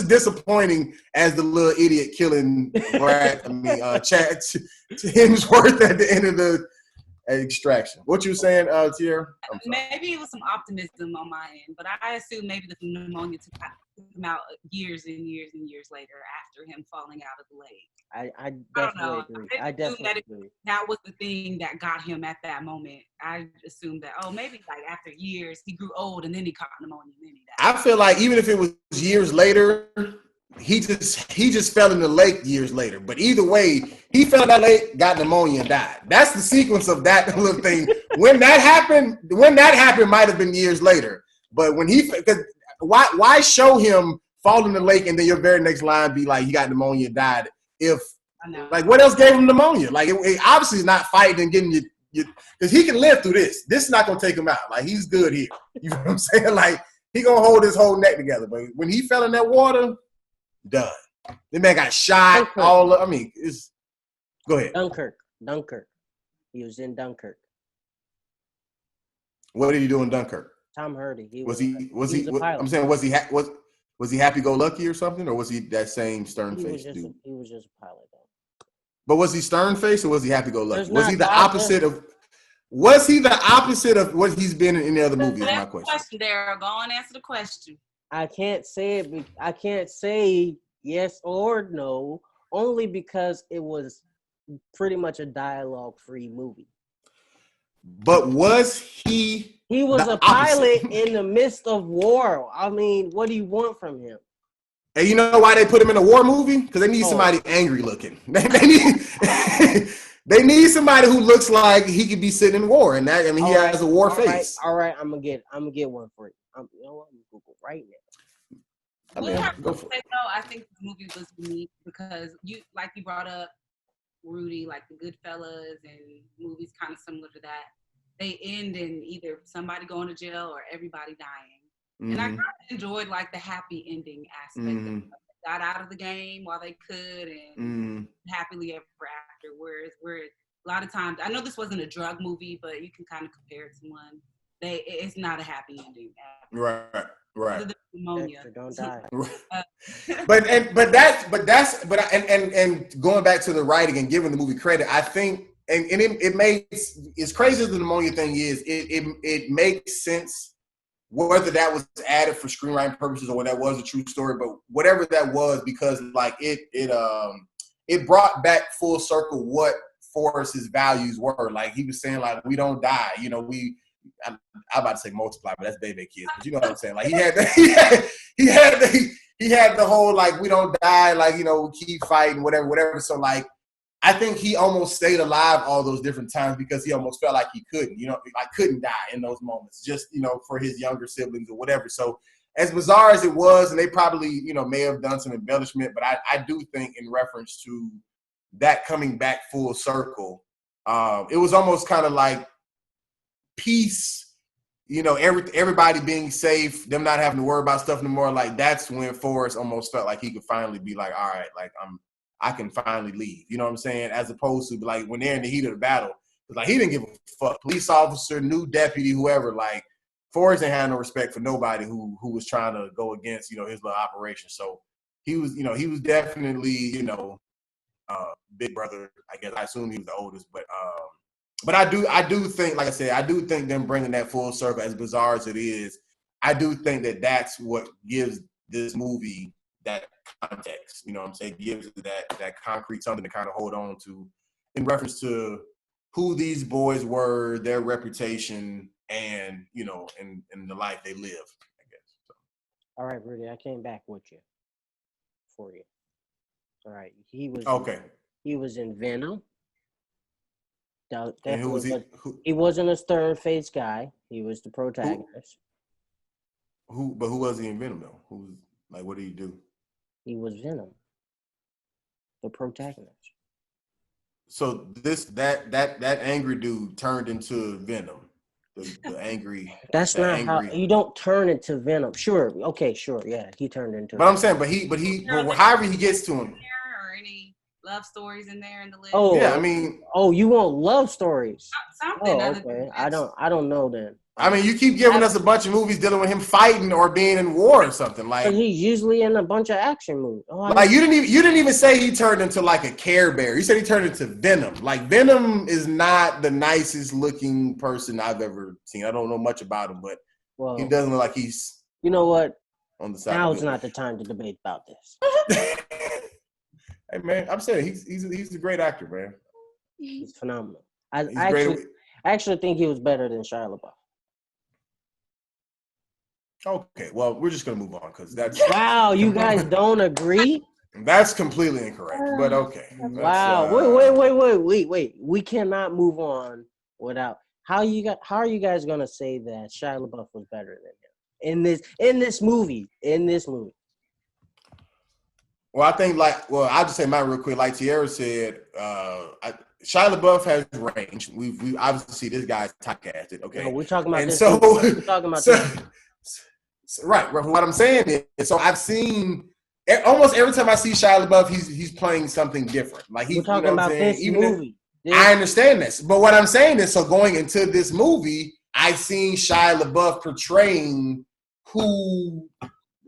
disappointing as the little idiot killing Chad Hemsworth at the end of the Extraction. What you saying, Tiara? Maybe it was some optimism on my end, but I assume maybe the pneumonia took him out years and years and years later after him falling out of the lake. I definitely agree. I definitely agree. That was the thing that got him at that moment. I assumed that, maybe like after years, he grew old and then he caught pneumonia and then he died. I feel like even if it was years later, he just fell in the lake years later. But either way, he fell in that lake, got pneumonia, and died. That's the sequence of that little thing. When that happened might have been years later. But when why show him fall in the lake and then your very next line be like, he got pneumonia and died? If like what else gave him pneumonia? Like it obviously is not fighting and getting you because he can live through this. This is not gonna take him out. Like he's good here. You know what I'm saying? Like he gonna hold his whole neck together. But when he fell in that water, done. The man got shot. Go ahead. Dunkirk. He was in Dunkirk. What did he do in Dunkirk? Tom Hardy. Was he? I'm saying, was he happy-go-lucky or something, or was he that same stern-faced dude? He was just a pilot, though. But was he stern-faced or was he happy-go-lucky? Was he the opposite of? Was he the opposite of what he's been in any other movie? Is my question. There, go on, answer the question. I can't say I can't say yes or no, only because it was pretty much a dialogue-free movie. But was he? He was a pilot in the midst of war. I mean, what do you want from him? And you know why they put him in a war movie? Because they need somebody angry looking. They need somebody who looks like he could be sitting in war, and that he has a war face. All right, I'm gonna get one for you. You know what? I'm gonna Google right now. Go for it. I think the movie was unique because you brought up Rudy, like the Goodfellas and movies kind of similar to that. They end in either somebody going to jail or everybody dying. Mm-hmm. And I kind of enjoyed like the happy ending aspect of it. They got out of the game while they could and happily ever after. Whereas a lot of times, I know this wasn't a drug movie, but you can kind of compare it to one. It's not a happy ending. Right. Pneumonia. Don't die. But going back to the writing and giving the movie credit, I think, and it makes, as crazy as the pneumonia thing is, it makes sense whether that was added for screenwriting purposes or whether that was a true story, but whatever that was, because like it brought back full circle what Forrest's values were. Like he was saying, like, we don't die, you know, I'm about to say multiply, but that's baby kids. But you know what I'm saying? Like he had the whole like we don't die, like, you know, keep fighting, whatever. So like I think he almost stayed alive all those different times because he almost felt like he couldn't, you know, like couldn't die in those moments, just, you know, for his younger siblings or whatever. So as bizarre as it was, and they probably, you know, may have done some embellishment, but I do think in reference to that coming back full circle, it was almost kind of like peace, you know, everybody being safe, them not having to worry about stuff anymore. Like that's when Forrest almost felt like he could finally be like, all right, like I can finally leave. You know what I'm saying? As opposed to like when they're in the heat of the battle, it's like he didn't give a fuck. Police officer, new deputy, whoever. Like Forrest ain't had no respect for nobody who was trying to go against, you know, his little operation. So he was definitely, you know, big brother. I guess I assume he was the oldest, but I do think, like I said, I do think them bringing that full circle, as bizarre as it is, I do think that that's what gives this movie that context. You know what I'm saying? It gives it that concrete something to kind of hold on to in reference to who these boys were, their reputation, and, you know, and the life they live, I guess. All right, Rudy, I came back with you for you. All right, Okay. he was in Venom. And who was he? He wasn't a stern faced guy. He was the protagonist. But who was he in Venom though? Who was like? What did he do? He was Venom, the protagonist. So that angry dude turned into Venom. The angry. That's not how you don't turn into Venom. Sure, okay, sure, yeah, he turned into. But I'm saying, but however he gets to him. Or any love stories in there in the list? Oh yeah, I mean. Oh, you want love stories? Something. Oh, okay. I don't know then. I mean, you keep giving us a bunch of movies dealing with him fighting or being in war or something like. He's usually in a bunch of action movies. Like you didn't even say he turned into like a Care Bear. You said he turned into Venom. Like Venom is not the nicest looking person I've ever seen. I don't know much about him, but he doesn't look like he's. You know what? On the side. Now's not the time to debate about this. Hey man, I'm saying he's a great actor, man. He's phenomenal. I actually think he was better than Shia LaBeouf. Okay, well, we're just gonna move on because that's. Wow, you guys don't agree? That's completely incorrect, but okay. Wow, wait. We cannot move on without how are you guys gonna say that Shia LaBeouf was better than him in this movie? Well, I think I'll just say mine real quick. Like Tiara said, Shia LaBeouf has range. We obviously see this guy's typecasted. Okay, no, we're talking about and this. So we're talking about this. Right. What I'm saying is, so I've seen almost every time I see Shia LaBeouf, he's playing something different. Like we're talking about this movie. I understand this, but what I'm saying is, so going into this movie, I've seen Shia LaBeouf portraying who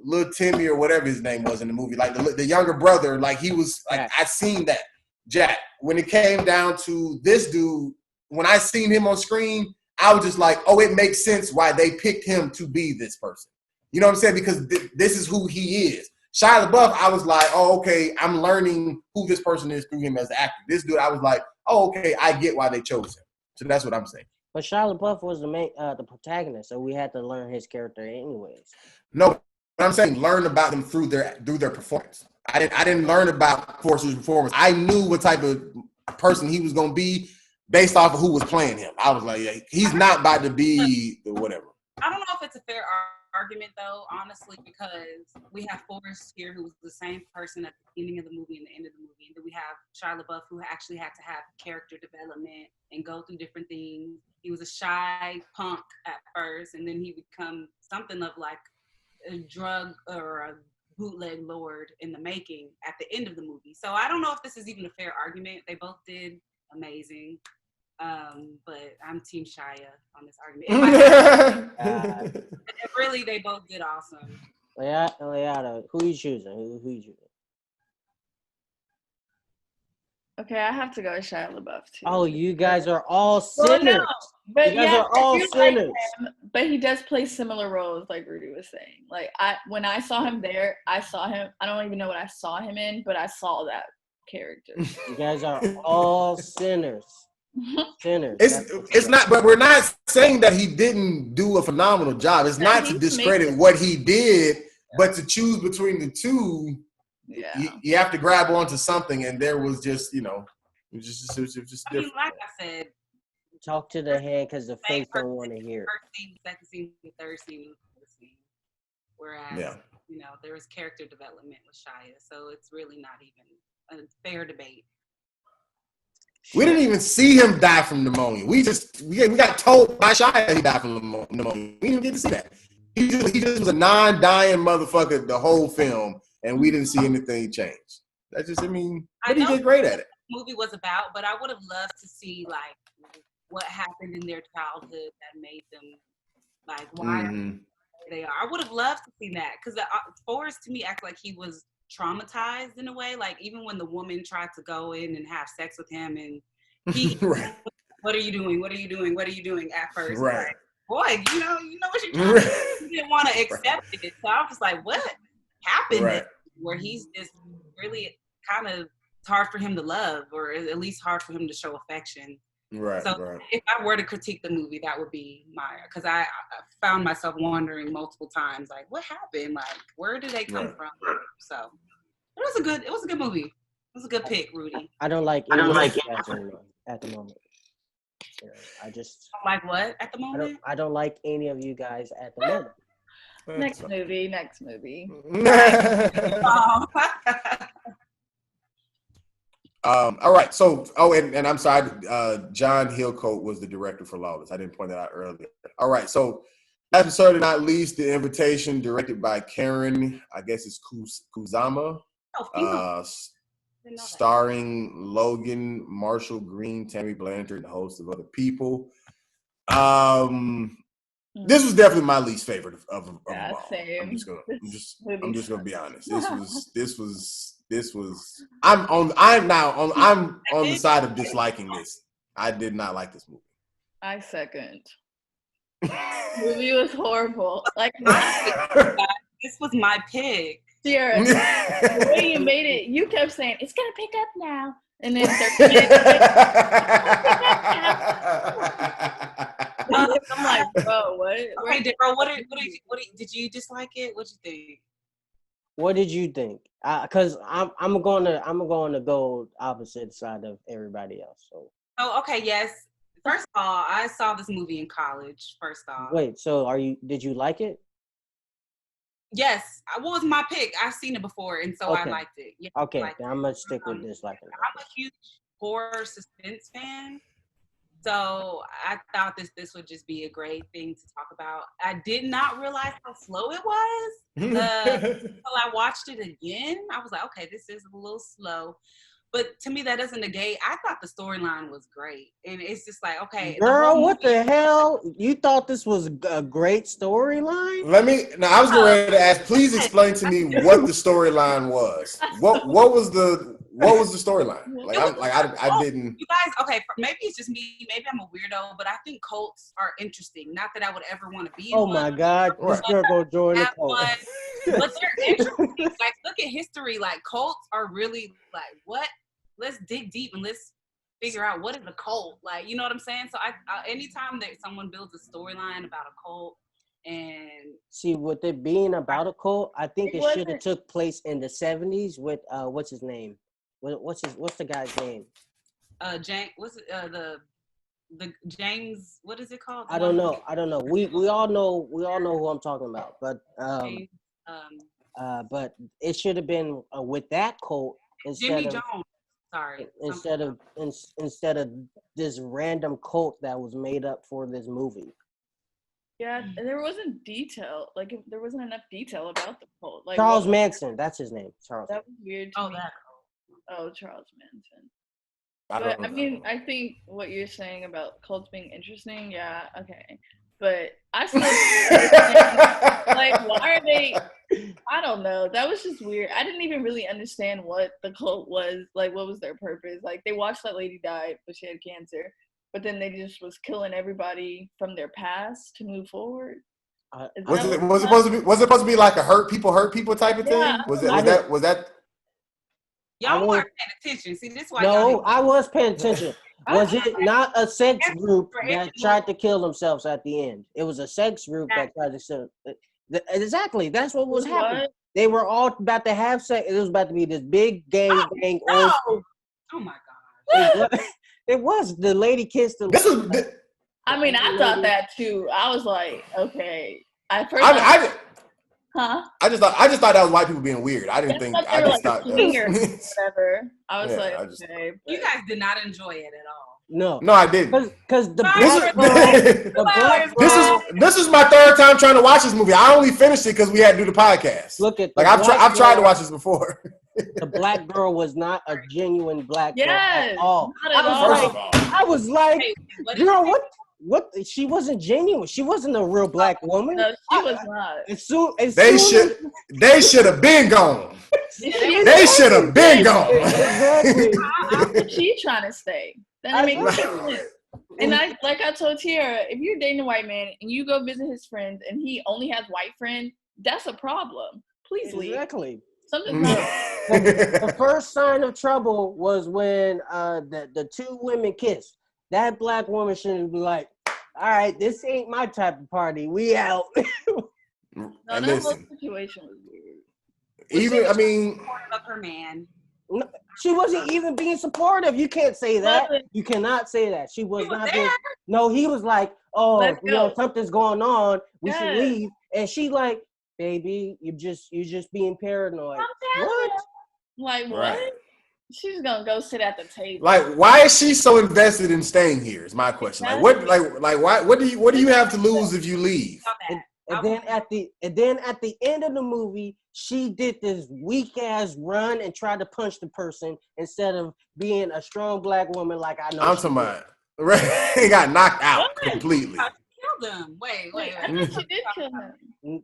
Little Timmy or whatever his name was in the movie, like the younger brother. Like he was like I seen that Jack. When it came down to this dude, when I seen him on screen, I was just like, oh, it makes sense why they picked him to be this person. You know what I'm saying? Because this is who he is. Shia LaBeouf, I was like, oh, okay, I'm learning who this person is through him as an actor. This dude, I was like, oh, okay, I get why they chose him. So that's what I'm saying. But Shia LaBeouf was the protagonist, so we had to learn his character anyways. No, I'm saying learn about them through their performance. I didn't learn about Forster's performance. I knew what type of person he was going to be based off of who was playing him. I was like, yeah, he's not about to be the whatever. I don't know if it's a fair argument though, honestly, because we have Forrest here who was the same person at the beginning of the movie and the end of the movie, and then we have Shia LaBeouf who actually had to have character development and go through different things. He was a shy punk at first, and then he become something of like a drug or a bootleg lord in the making at the end of the movie. So I don't know if this is even a fair argument. They both did amazing. But I'm Team Shia on this argument. Really, they both did awesome. Leauda, who you choosing? Who you choosing? Okay, I have to go with Shia LaBeouf too. Oh, you guys are all sinners. Well, no, but you guys are all sinners. Like him, but he does play similar roles, like Rudy was saying. Like when I saw him there, I saw him. I don't even know what I saw him in, but I saw that character. You guys are all sinners. Sinners. It's not, but we're not saying that he didn't do a phenomenal job. It's not to discredit what he did, but to choose between the two. Yeah. You have to grab onto something, and there was just, it was just different. I mean, like I said, talk to the head because the face don't want to hear. First scene, second scene, the third scene, fourth scene. Whereas, there was character development with Shia, so it's really not even a fair debate. We didn't even see him die from pneumonia. We got told by Shia he died from pneumonia. We didn't get to see that. He just was a non-dying motherfucker the whole film. And we didn't see anything change. That's just, but he did great at it. The movie was about, but I would have loved to see like what happened in their childhood that made them like why they are. I would have loved to see that because Forrest to me acts like he was traumatized in a way. Like even when the woman tried to go in and have sex with him, and he, right. What are you doing? What are you doing? What are you doing? At first, right? Like, boy, you know what you're trying to do. He didn't want to accept it, so I was just like, what happened? Right. Where he's just really kind of, it's hard for him to love, or at least hard for him to show affection. Right. So if I were to critique the movie, that would be Maya, because I found myself wondering multiple times, like, what happened? Like, where did they come from? So it was a good movie. It was a good pick, Rudy. I don't like any at the moment. I just like what at the moment? I don't like any of you guys at the moment. Next movie. All right. So, and I'm sorry, John Hillcoat was the director for Lawless. I didn't point that out earlier. All right. So, last but certainly not least, The Invitation, directed by Karen, I guess it's Kusama, starring Logan, Marshall Green, Tammy Blanchard, and a host of other people. This was definitely my least favorite of them all. Same. I'm just gonna be honest. This was I'm on the side of disliking this. I did not like this movie. I second. The movie was horrible. Like this was my pick. Tiara, the way you made it, you kept saying it's gonna pick up now, and then I'm like, bro, what? Okay, Daryl, what did you dislike it? What'd you think? What did you think? Because I'm gonna go opposite side of everybody else. So. Oh, okay, yes. First of all, I saw this movie in college. First off. Wait, so did you like it? Yes, what was my pick? I've seen it before, and so okay. I liked it. Yeah, okay, then I'm gonna stick with disliking it. I'm a huge horror suspense fan. So I thought this would just be a great thing to talk about. I did not realize how slow it was. Until I watched it again. I was like, okay, this is a little slow. But to me, that doesn't negate. I thought the storyline was great. And it's just like, okay. Girl, what the hell? You thought this was a great storyline? I was going to ask, please explain to me what the storyline was. What was the storyline? I didn't. You guys, okay, maybe it's just me. Maybe I'm a weirdo, but I think cults are interesting. Not that I would ever want to be in one. My God, this girl go join the cult. But they're interesting. Like, look at history. Like, cults are really like, what? Let's dig deep and let's figure out what is a cult. Like, you know what I'm saying? So I anytime that someone builds a storyline about a cult, and see, with it being about a cult, I think it should have took place in the 70s with what's his name? What's the guy's name? James. What's the James? What is it called? I don't know. We all know who I'm talking about. But but it should have been with that cult Jimmy Jones. Sorry. Instead of this random cult that was made up for this movie. Yeah, there wasn't detail. Like, there wasn't enough detail about the cult. Like Charles Manson, that's his name. Charles. That was weird. Charles Manson. I mean, I think what you're saying about cults being interesting, yeah, okay. But I still like, why are they? I don't know. That was just weird. I didn't even really understand what the cult was. Like, what was their purpose? Like, they watched that lady die, but she had cancer. But then they just was killing everybody from their past to move forward. Was it supposed to be like a hurt people type of thing? Was that? Y'all weren't paying attention. See, this is why. No, I was paying attention. Was it not a sex group that tried to kill themselves at the end? It was a sex group that tried to kill. Exactly. That's what was happening. They were all about to have sex. It was about to be this big gang. No. Oh my God. It was. The lady kissed him. I mean, I thought that too. I was like, okay. I just thought that was white people being weird. I didn't think. I just thought whatever. I was okay. You guys did not enjoy it at all. No, I didn't. Because this is my third time trying to watch this movie. I only finished it because we had to do the podcast. Look at I've tried to watch this before. The black girl was not a genuine black girl at all. I was like, girl, what? She wasn't genuine. She wasn't a real black woman. No, she was not. They should have been gone. They should have been gone. Exactly. How was she trying to stay? That makes no sense. And I told Tiara, if you're dating a white man and you go visit his friends and he only has white friends, that's a problem. Please leave. Exactly. Something's wrong. The first sign of trouble was when the two women kissed. that black woman shouldn't be like, all right, this ain't my type of party. We out. No, And that whole listen, situation was weird. even I mean, Of her man. No, she wasn't even being supportive. You can't say that. But You cannot say that. She was He was not there. being. No, he was like, oh, Let's you know, go. something's going on. We should Yes. leave. And she like, baby, you're just being paranoid. I'm What? like, what? right. She's gonna go sit at the table. Like, why is she so invested in staying here? Is my question. Like, what, why? What do you have to lose if you leave? Saw that. And then at the end of the movie, she did this weak ass run and tried to punch the person instead of being a strong black woman like I know. I'm talking about. Right, he got knocked out What? completely. I killed him. Wait. I thought she did kill him.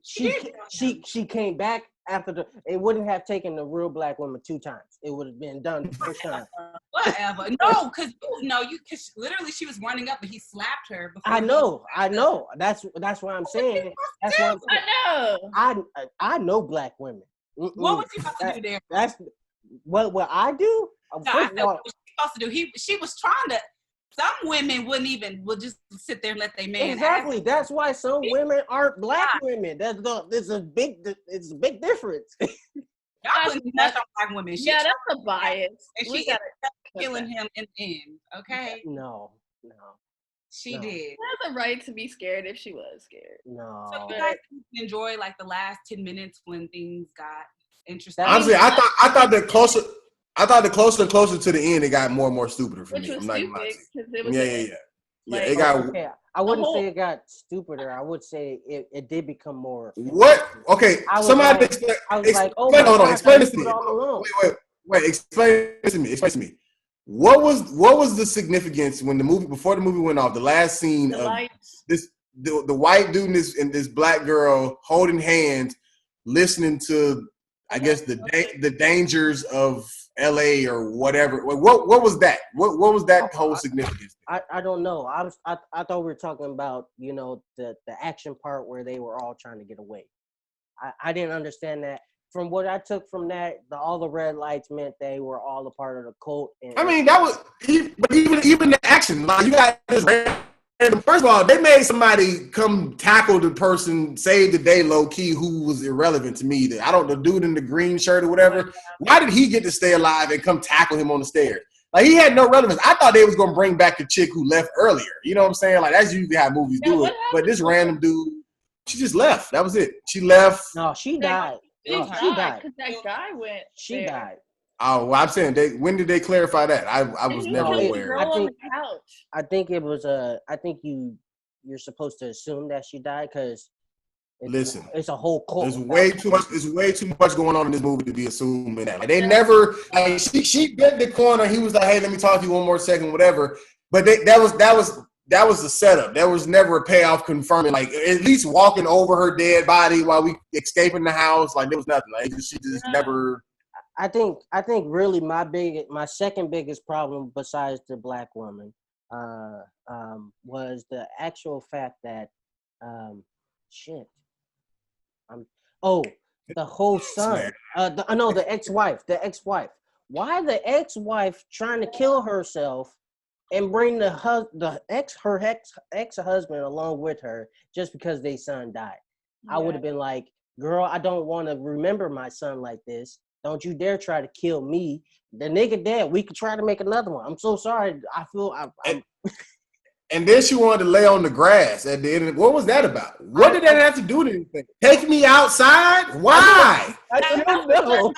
She came back after the. It wouldn't have taken the real black woman 2 times. It would have been done the first time. Whatever. No, because because literally she was running up and he slapped her. I know. That's what I'm saying. That's what I'm saying. I know. I know black women. What was he supposed to do there? That's what I do. No, I said what was she supposed to do? She was trying to. Some women would just sit there and let their man. Exactly. That's why some women aren't black women. It's a big difference. Y'all putting nothing on black women. Yeah, that's a bias. And she ended up killing him in the end. Okay. No. She No. did. She has a right to be scared if she was scared. No. So you guys enjoy like the last 10 minutes when things got interesting. Honestly, I thought the closer and closer to the end, it got more and more stupider for Which me. was I'm not stupid gonna lie to because you. it was Yeah. like, It got. Okay, I wouldn't whole- say it got stupider. I would say it did become more. What? Okay, I was somebody like- explain. I was like, oh Hold on, my explain God, this to you me. put it all alone. Wait, explain this to me. Explain to me. What was the significance when before the movie went off? The last scene the of lights. the white dude and this black girl holding hands, listening to, I guess, the dangers of LA or whatever. What was that? What was that whole significance? I don't know. I thought we were talking about, you know, the action part where they were all trying to get away. I didn't understand that. From what I took from that, all the red lights meant they were all a part of the cult. And I mean, that was even the action. Like, you got this random. First of all, they made somebody come tackle the person, save the day, low key, who was irrelevant to me. The dude in the green shirt or whatever. Why did he get to stay alive and come tackle him on the stairs? Like, he had no relevance. I thought they was gonna bring back the chick who left earlier. You know what I'm saying? Like, that's usually how movies do it. But this random dude, she just left. That was it. She left. No, she died. She No, she died. because that guy went. She there. died. Oh, well, I'm saying when did they clarify that? I was He never killed the aware. girl on the couch. I think it was I think you're supposed to assume that she died because Listen, it's a whole cult. there's way too much going on in this movie to be assuming that. Like, they never, like, she bent the corner. He was like, "Hey, let me talk to you one more second, whatever." But that was the setup. There was never a payoff confirming, like, at least walking over her dead body while we escaping the house. Like, there was nothing. Like, she just never. I think really my second biggest problem besides the black woman was the actual fact that the whole son, the ex-wife. Why the ex-wife trying to kill herself and bring her ex-husband along with her just because their son died? Yeah. I would have been like, girl, I don't want to remember my son like this. Don't you dare try to kill me. The nigga dead. We could try to make another one. I'm so sorry. I feel And then she wanted to lay on the grass at the end. What was that about? What did that have to do with anything? Take me outside? Why? I don't know.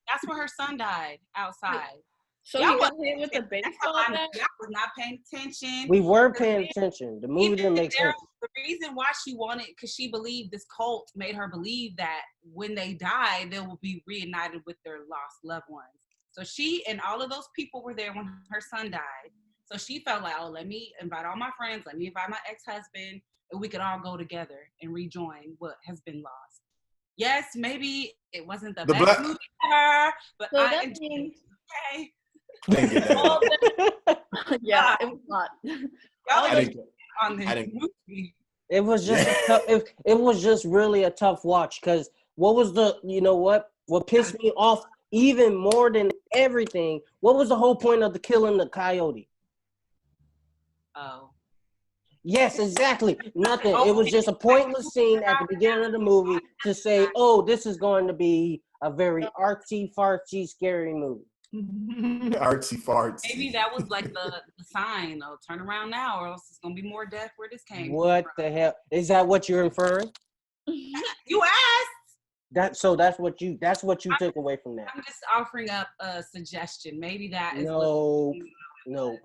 That's where her son died, outside. So Y'all he got was- hit with a baseball bat? Y'all was not paying attention. We were paying attention. The movie didn't make sense. The reason why she wanted, because she believed this cult made her believe that when they die, they will be reunited with their lost loved ones. So she and all of those people were there when her son died. So she felt like, oh, let me invite all my friends, let me invite my ex-husband, and we could all go together and rejoin what has been lost. Yes, maybe it wasn't the best movie ever, but So I that enjoyed means- it. Didn't get that. Yeah, it was not. Y'all I didn't- on this I didn't- movie. It was just it was just really a tough watch because what pissed me off even more than everything, what was the whole point of the killing the coyote? Oh. Yes, exactly. Nothing. It was just a pointless scene at the beginning of the movie to say, "Oh, this is going to be a very artsy, fartsy, scary movie." Artsy fartsy. Maybe that was like the sign. Oh, turn around now, or else it's gonna be more death where this came What from. the hell is that? What you're inferring? You asked. That's what you took away from that. I'm just offering up a suggestion. Maybe that is Nope. what.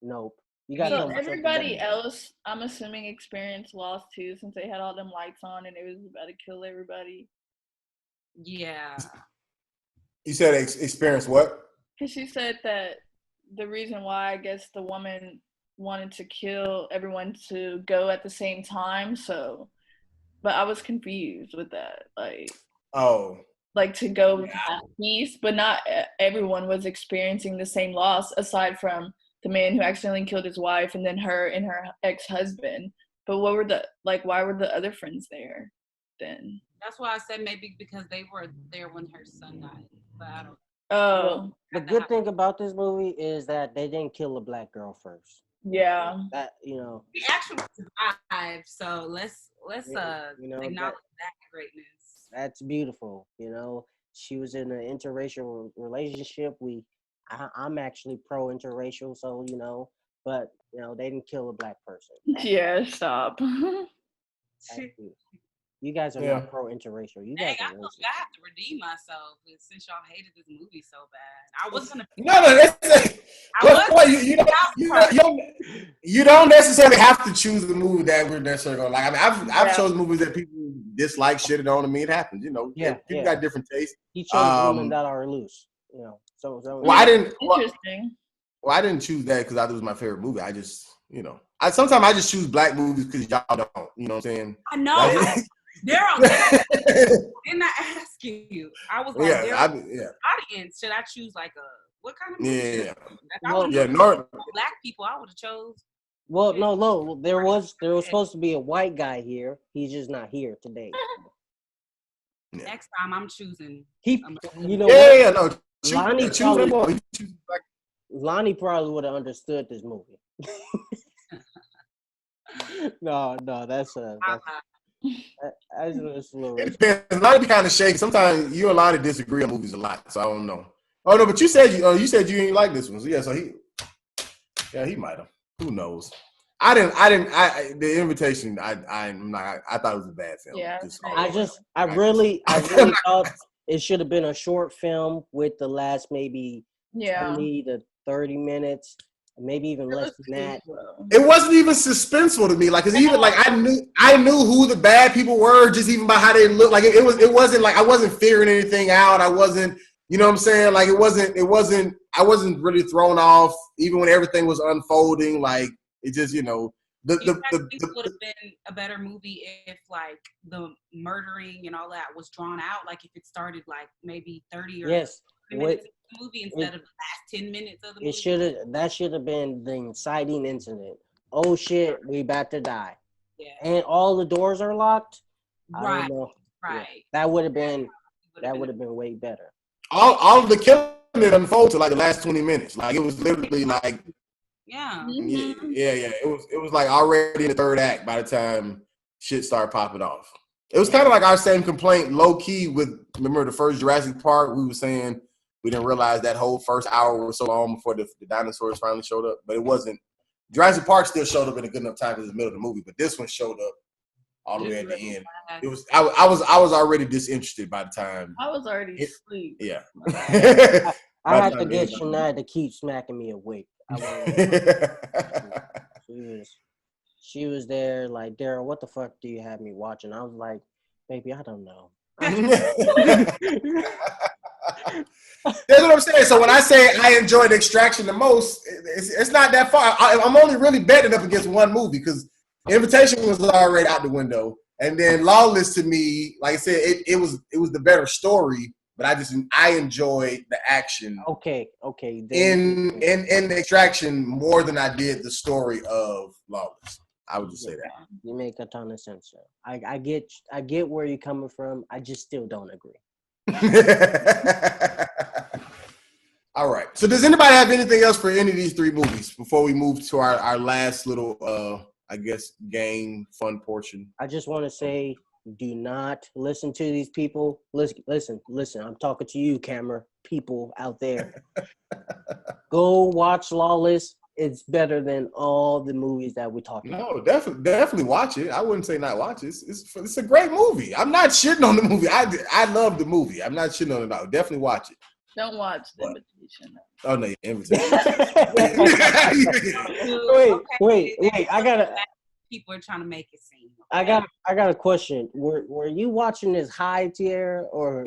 Nope. You got So everybody else, I'm assuming, experienced loss too, since they had all them lights on and it was about to kill everybody. Yeah. You said experience what? Because she said that the reason why, I guess, the woman wanted to kill everyone to go at the same time. So, but I was confused with that. Like to go with that piece, but not everyone was experiencing the same loss, aside from the man who accidentally killed his wife and then her and her ex-husband. But why were the other friends there then? That's why I said maybe because they were there when her son died. But I don't. Oh. The good thing about this movie is that they didn't kill a black girl first. Yeah. That, you know. He actually survived, so let's acknowledge that greatness. That's beautiful. You know, she was in an interracial relationship. I'm actually pro interracial, so you know, but you know, they didn't kill a black person. Yeah, stop. You guys are not pro interracial. You guys Dang, are I racist. have to redeem myself since y'all hated this movie so bad. I was gonna. You don't necessarily have to choose the movie that we're necessarily gonna like. I mean, I've chosen movies that people dislike, shit on. I mean, it happens. You know, people got different tastes. He chose women that are loose. You know, so well, I didn't. Interesting. Well, I didn't choose that because I thought it was my favorite movie. I just, you know, sometimes I just choose black movies because y'all don't. You know what I'm saying? I know. Didn't I ask you? I was like, audience. Should I choose like what kind of movie? Black people, I would have chose. Well, no. There was supposed to be a white guy here. He's just not here today. Next time, I'm choosing. You know, Lonnie probably would have understood this movie. No, that's a little. It depends. A lot of kind of shaky. Sometimes you and Lonnie disagree on movies a lot, so I don't know. Oh no, but you said you didn't like this one. So yeah, so he might have. Who knows? The Invitation. I thought it was a bad film. Yeah. I really thought it should have been a short film with the last maybe 20 to 30 minutes. Maybe even less than that. It wasn't even suspenseful to me. Like, cause even like I knew who the bad people were just even by how they looked. Like it wasn't like I wasn't figuring anything out. I wasn't, you know what I'm saying? Like I wasn't really thrown off even when everything was unfolding. Like it just, you know, think it would have been a better movie if like the murdering and all that was drawn out. Like if it started like maybe 30 or 30 minutes of the movie instead of the last 10 minutes of the movie. That should have been the inciting incident. Oh shit, we about to die. Yeah. And all the doors are locked. Right. I don't know. Right. Yeah. That would have been way better. All of the killing it unfolded to like the last 20 minutes. Like it was literally like yeah. It was like already in the third act by the time shit started popping off. It was kind of like our same complaint, low key, with remember the first Jurassic Park. We were saying we didn't realize that whole first hour was so long before the dinosaurs finally showed up. But it wasn't. Jurassic Park still showed up in a good enough time in the middle of the movie, but this one showed up all the way at the end. It was I was already disinterested by the time. I was already asleep. Yeah. I had to get Shania to keep smacking me awake. She was there like, Daryl, what the fuck do you have me watching? I was like, baby, I don't know. That's what I'm saying. So when I say I enjoyed Extraction the most, it's not that far. I'm only really betting up against one movie because Invitation was already out the window, and then Lawless to me, like I said, it was the better story. But I enjoyed the action. Okay. In Extraction more than I did the story of Lawless. I would just say that. You make a ton of sense, sir. I get where you're coming from. I just still don't agree. All right. So does anybody have anything else for any of these three movies before we move to our last little, I guess, game fun portion? I just want to say, do not listen to these people. Listen. I'm talking to you, camera people out there. Go watch Lawless. It's better than all the movies that we talked about. No, definitely watch it. I wouldn't say not watch it. It's a great movie. I'm not shitting on the movie. I love the movie. I'm not shitting on it at all. Definitely watch it. Don't watch The Invitation. Oh no, Invitation. wait. I gotta. People are trying to make it seem. I got a question. Were you watching this high, Tiara, or?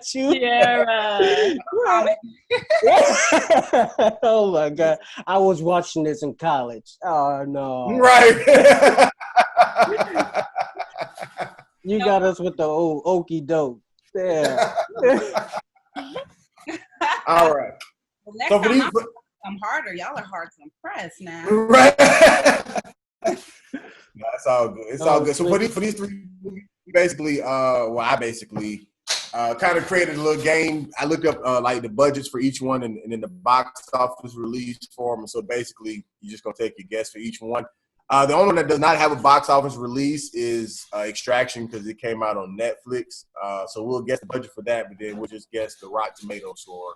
Tiara. Oh my God! I was watching this in college. Oh no! Right. You got us with the old okey doke. Yeah. All right. Well, next So for time these, I'm harder. Y'all are hard to impress now. right. No, it's all good. It's all good. So for these three movies, basically, I basically kind of created a little game. I looked up like the budgets for each one and then the box office release for them. And so basically, you're just gonna take your guess for each one. The only one that does not have a box office release is Extraction because it came out on Netflix. So we'll guess the budget for that, but then we'll just guess the Rotten Tomato score,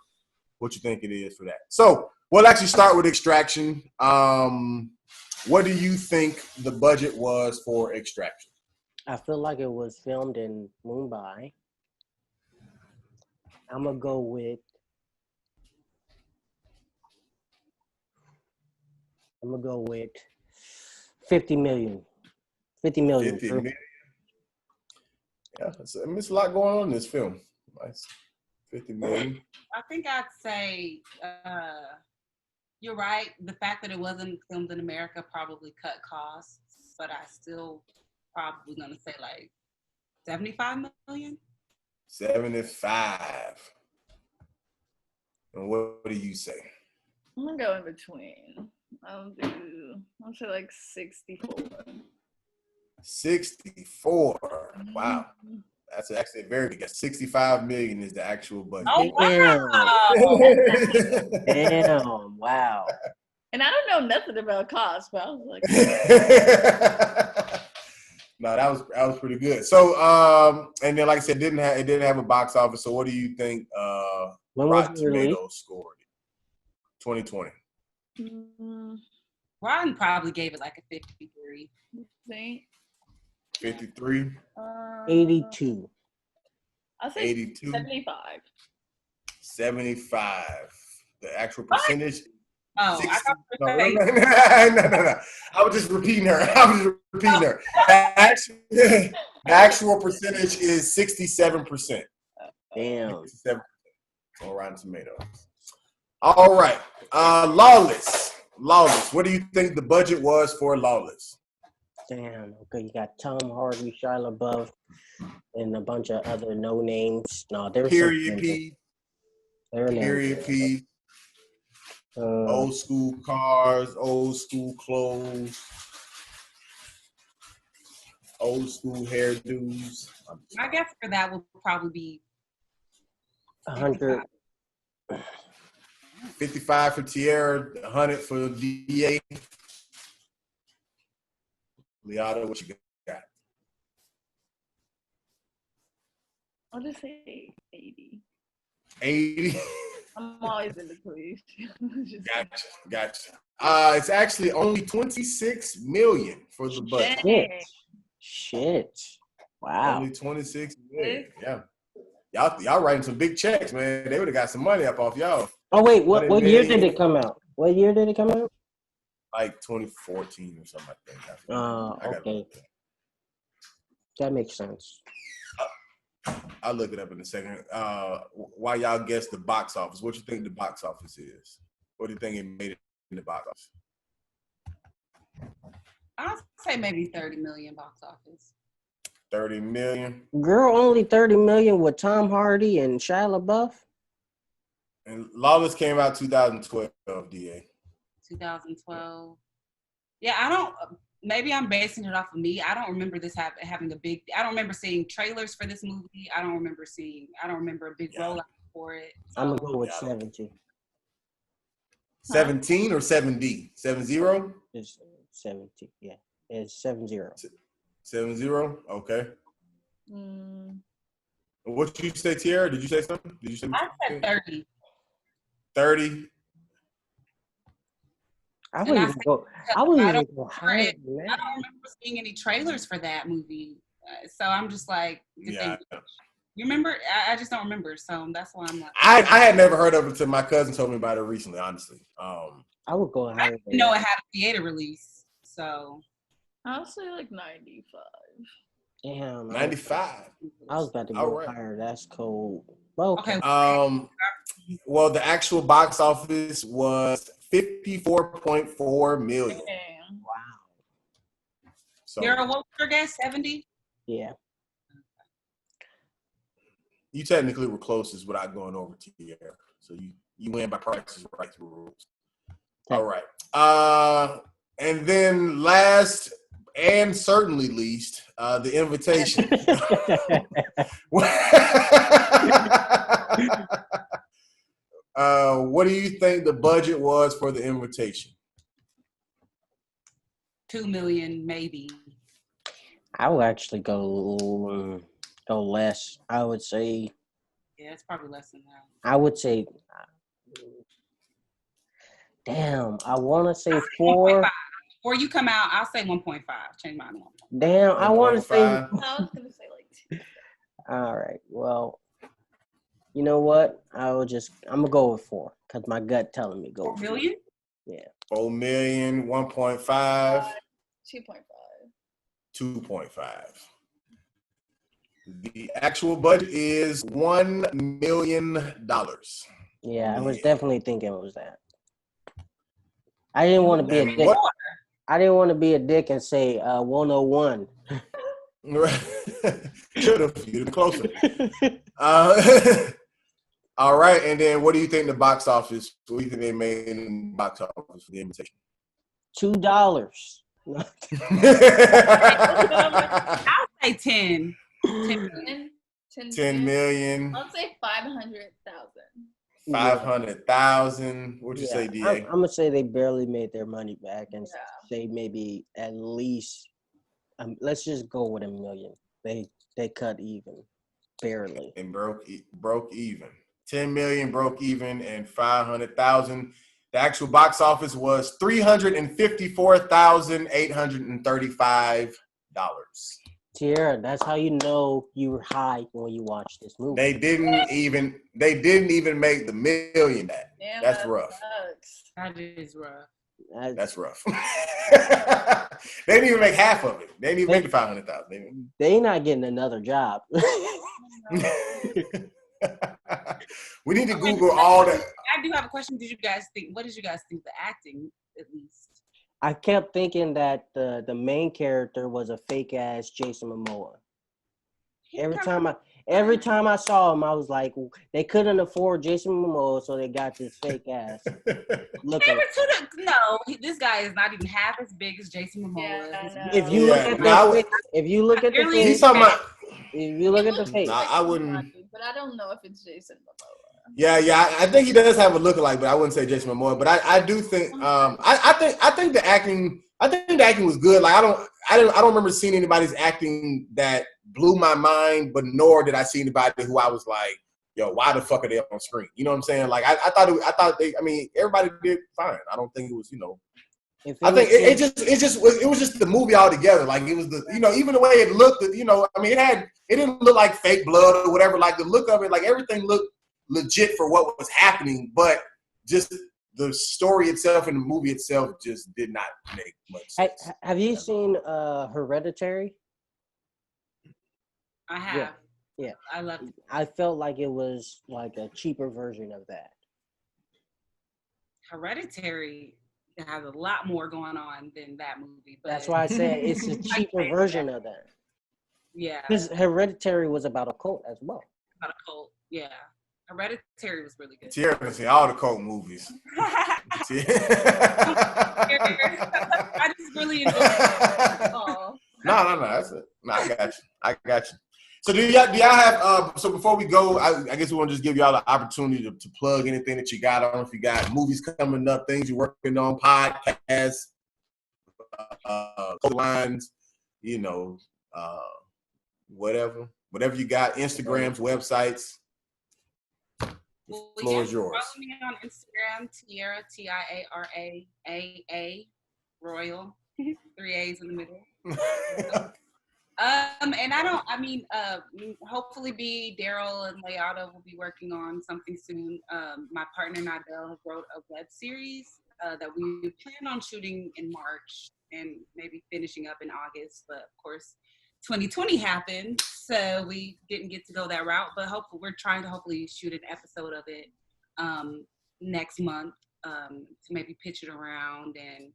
what you think it is for that. So we'll actually start with Extraction. What do you think the budget was for Extraction? I feel like it was filmed in Mumbai. I'm gonna go with. $50 million. 50 million. 50 million. Yeah, it's a lot going on in this film. Nice. 50 million. I think I'd say you're right. The fact that it wasn't filmed in America probably cut costs, but I still probably gonna say like 75 million. 75. And what do you say? I'm gonna go in between. I'll say like 64. 64. Wow. That's actually a very big guess. 65 million is the actual budget. Oh wow! Damn! Wow. And I don't know nothing about cost, but I was like, no, that was pretty good. So, and then like I said, it didn't have a box office. So, what do you think? Rotten Tomatoes scored 2020. Rotten probably gave it like a 53. 53. 82. I'll say 82. 75. 75. The actual percentage. Oh, 60. I thought you were saying. No. I was just repeating her. The actual percentage is 67%. Damn. 67% on Rotten Tomatoes. All right. Lawless. What do you think the budget was for Lawless? Damn. Okay, you got Tom Hardy, Shia LaBeouf, and a bunch of other no names. No, there's Period piece. Period piece. Old school cars, old school clothes, old school hairdos. My guess for that would probably be 100. 55 for Tiara, 100 for DA. Leauda, what you got? I'll just say 80. 80. I'm always in the police. Gotcha. It's actually only 26 million for the budget. Shit. Wow. Only 26 million. Yeah. Y'all writing some big checks, man. They would have got some money up off y'all. Oh wait, what year did it come out? What year did it come out? Like 2014 or something like that. Okay. That makes sense. I'll look it up in a second. While y'all guess the box office, what you think the box office is? What do you think it made it in the box office? I'll say maybe 30 million box office. 30 million. Girl, only 30 million with Tom Hardy and Shia LaBeouf. And Lawless came out 2012, DA. 2012. Yeah, I don't. maybe I'm basing it off of me. I don't remember this having a big. I don't remember seeing trailers for this movie. I don't remember a big rollout for it. So. I'm gonna go with 70. 17 or 70? 70? It's 70. Yeah, it's 70. 70. Okay. Mm. What did you say, Tiara? Did you say something? Did you say? I said 30. 30. I wouldn't even go higher than that. I don't remember seeing any trailers for that movie, so I'm just like, Yeah. You remember? I just don't remember, so that's why I'm like. I had never heard of it until my cousin told me about it recently. Honestly, I would go higher. I didn't know it had a theater release, so. I'll say like 95. Damn. 95. I was about to go higher. That's cold. Well, okay. Well, the actual box office was 54.4 million. Damn. Wow. So, Tiara, what was your guess? 70? Yeah. You technically were closest without going over Tiara. So you win by prices right through rules. All right. And then last and certainly least, the invitation. What do you think the budget was for the invitation? $2 million, maybe. I would actually go less. I would say. Yeah, it's probably less than that. I would say. Damn, I want to say 4. Before you come out, I'll say 1.5. Change mine to 1.5. Damn, I want to say. I was gonna say like 2. All right. Well, you know what? I'm gonna go with 4 because my gut telling me go. 4 million? Yeah. 4 million, 1.5. 2.5. 2.5. The actual budget is $1 million. Yeah, I was definitely thinking it was that. I didn't want to be a dick. I didn't want to be a dick and say 101. Should have. You're closer. All right, and then what do you think the box office? What do you think they made in the box office for the invitation? $2. I'll say 10. 10 million. I'll say 500,000. 500,000. What'd you say, DA? I'm gonna say they barely made their money back and say maybe at least. Let's just go with $1 million. They cut even, barely. And broke even. 10 million broke even, and 500,000. The actual box office was $354,835. Tiara, that's how you know you were high when you watched this movie. They didn't even make the million. That's rough. That is rough. That's rough. They didn't even make half of it. They didn't even make the 500,000. They not getting another job. We need to Google all that. I do have a question. What did you guys think the acting, at least? I kept thinking that the main character was a fake ass Jason Momoa. Every time I saw him, I was like, they couldn't afford Jason Momoa, so they got this fake ass. This guy is not even half as big as Jason Momoa. Yeah, if you look at the face, he's talking about. If you look at the face, I wouldn't. But I don't know if it's Jason Momoa. Yeah, I think he does have a lookalike, but I wouldn't say Jason Momoa. But I do think I think the acting was good. Like I don't remember seeing anybody's acting that blew my mind, but nor did I see anybody who I was like, yo, why the fuck are they on screen? You know what I'm saying? Like I thought everybody did fine. I don't think it was, I think it was just the movie altogether. Like it was even the way it looked, it didn't look like fake blood or whatever. Like the look of it, like everything looked legit for what was happening, but just the story itself and the movie itself just did not make much sense. Have you seen Hereditary? I have. Yeah. I love it. I felt like it was like a cheaper version of that. Hereditary has a lot more going on than that movie. But that's why I said it's a cheaper version of that. Yeah. Because Hereditary was about a cult as well. About a cult, yeah. Hereditary was really good. Tiara can see all the cult movies. I just really enjoying it. Oh, No, that's it. No, I got you. So do y'all have? So before we go, I guess we want to just give y'all the opportunity to plug anything that you got on. If you got movies coming up, things you're working on, podcasts, lines, you know, whatever you got, Instagrams, websites. The floor is yours. Follow me on Instagram, Tiara, Tiara, Royal, 3 A's in the middle. Hopefully Daryl and Leauda will be working on something soon. My partner Nadel wrote a web series that we plan on shooting in March and maybe finishing up in August, but of course 2020 happened, so we didn't get to go that route, but we're trying to hopefully shoot an episode of it next month to maybe pitch it around, and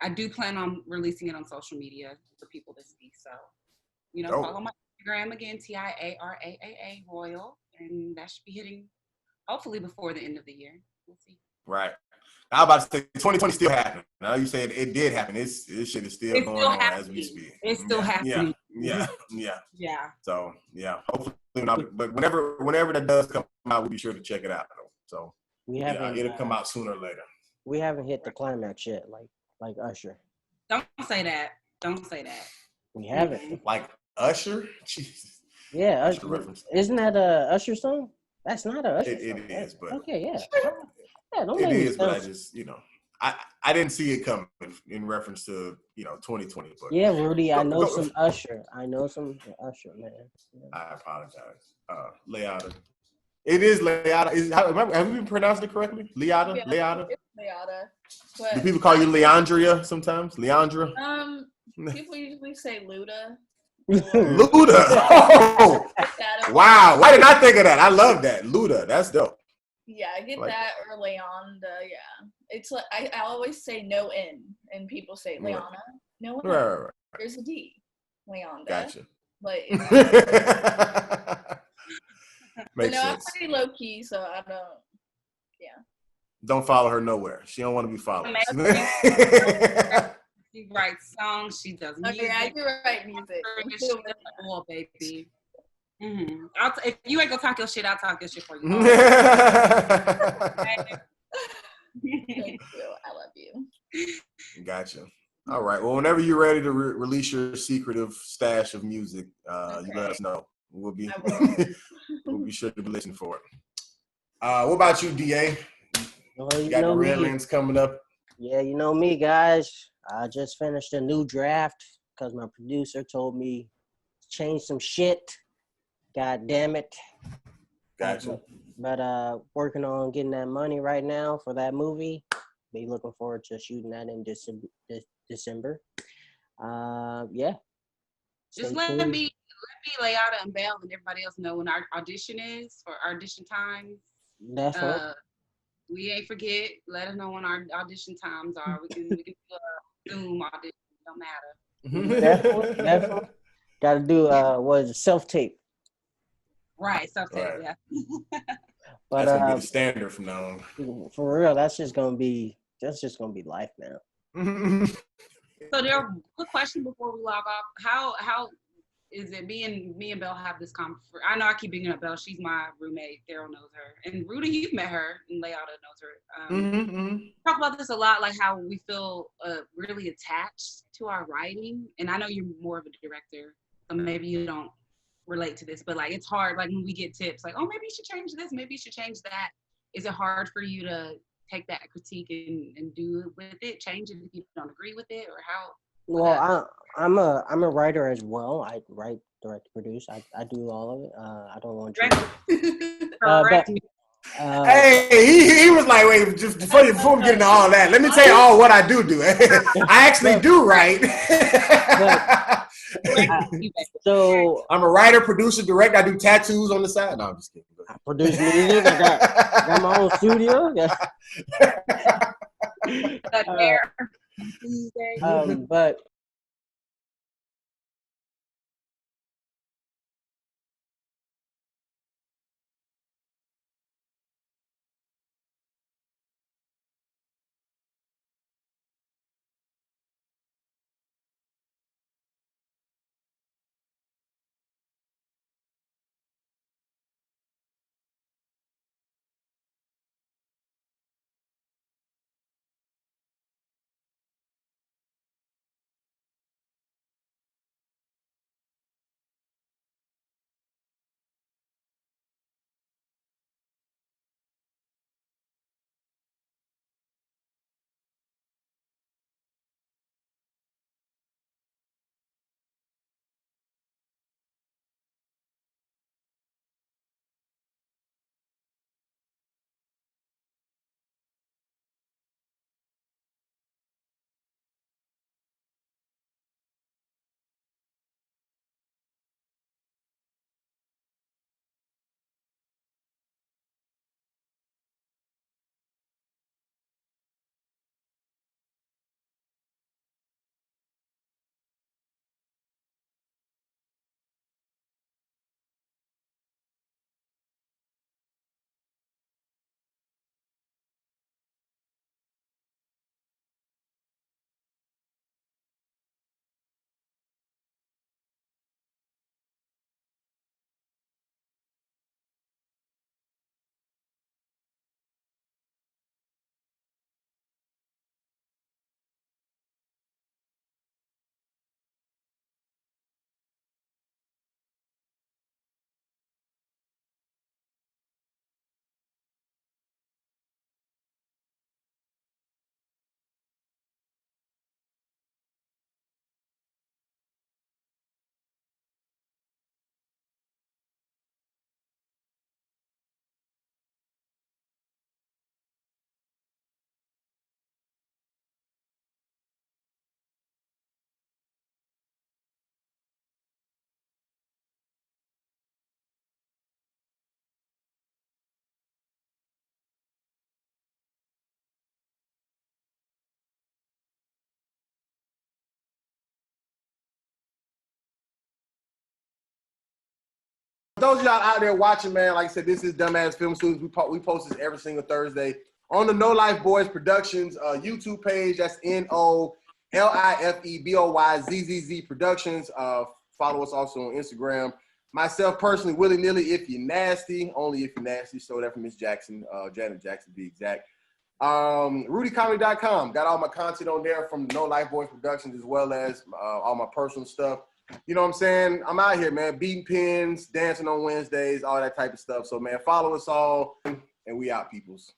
I do plan on releasing it on social media for people to see, so follow my Instagram again, TIARAAA Royal, and that should be hitting hopefully before the end of the year. We'll see. Right. I was about to say 2020 still happening. Now you said it did happen. This shit is still going on as we speak. It's still happening. Yeah. So hopefully not. But whenever that does come out, we'll be sure to check it out. So it'll come out sooner or later. We haven't hit the climax yet, like Usher. Don't say that. We haven't. Like Usher? Jesus. Yeah, Usher. Isn't that a Usher song? That's not a Usher song. It is, but okay, yeah. Don't it is, but I just, I didn't see it coming in reference to, 2020. But yeah, Rudy, I know some Usher. Man. Yeah. I apologize. Leauda. It is Leauda. Have we pronounced it correctly? Leauda? Yeah, Leauda? it's Leauda. But do people call you Leandria sometimes? Leandra? People usually say Leauda. Leauda. Oh, wow. Why did I think of that? I love that. Leauda. That's dope. Yeah, I get that, or Leonda. Yeah, it's like I always say no N, and people say Leona. No N. Right. There's a D. Leonda. Gotcha. But Makes sense. I'm pretty low key, so I don't. Yeah. Don't follow her nowhere. She don't want to be followed. She writes songs. She does music. Okay, I do write music. Oh, baby. Mm-hmm. If you ain't gonna talk your shit, I'll talk your shit for you. Thank you. I love you. Gotcha. All right. Well, whenever you're ready to release your secretive stash of music, you let us know. We'll be sure to be listening for it. What about you, DA? Well, you got the Redlands coming up. Yeah, you know me, guys. I just finished a new draft because my producer told me to change some shit. God damn it. Gotcha. But working on getting that money right now for that movie. Be looking forward to shooting that in December. Yeah. Just let me Leauda and Belle and everybody else know when our audition is for audition times. Definitely. We ain't forget. Let us know when our audition times are. We can do a Zoom audition. Don't matter. Definitely. Got to do self-tape. Right, self-tape. Right. Yeah. But that's gonna be the standard from now on. For real, that's just gonna be life now. So there, quick question before we log off. How is it? Me and Belle have this conversation. I know I keep bringing up Belle. She's my roommate. Daryl knows her, and Rudy, you've met her, and Leauda knows her. Talk about this a lot, like how we feel really attached to our writing. And I know you're more of a director, so maybe you don't relate to this, but like it's hard. Like when we get tips, like, oh, maybe you should change this, maybe you should change that. Is it hard for you to take that critique and do with it, change it if you don't agree with it, or how? Well, I'm a writer as well. I write, direct, produce. I do all of it. I don't want to. Hey, he was like, wait, just before we get into all that, let me tell you all what I do. I actually do write. So I'm a writer, producer, director. I do tattoos on the side. No, I'm just kidding. I produce music. I got my own studio. But Those of y'all out there watching, man, like I said, this is Dumbass Film Students. We post this every single Thursday on the No Life Boys Productions YouTube page. That's NOLIFEBOYZZZ Productions. Follow us also on Instagram. Myself personally, Willy Nilly, if you're nasty, only if you're nasty. Stole that from Miss Jackson, Janet Jackson, to be exact. RudyComedy.com. Got all my content on there from No Life Boys Productions, as well as all my personal stuff. You know what I'm saying? I'm out here, man. Beating pins, dancing on Wednesdays, all that type of stuff. So, man, follow us all, and we out, peoples.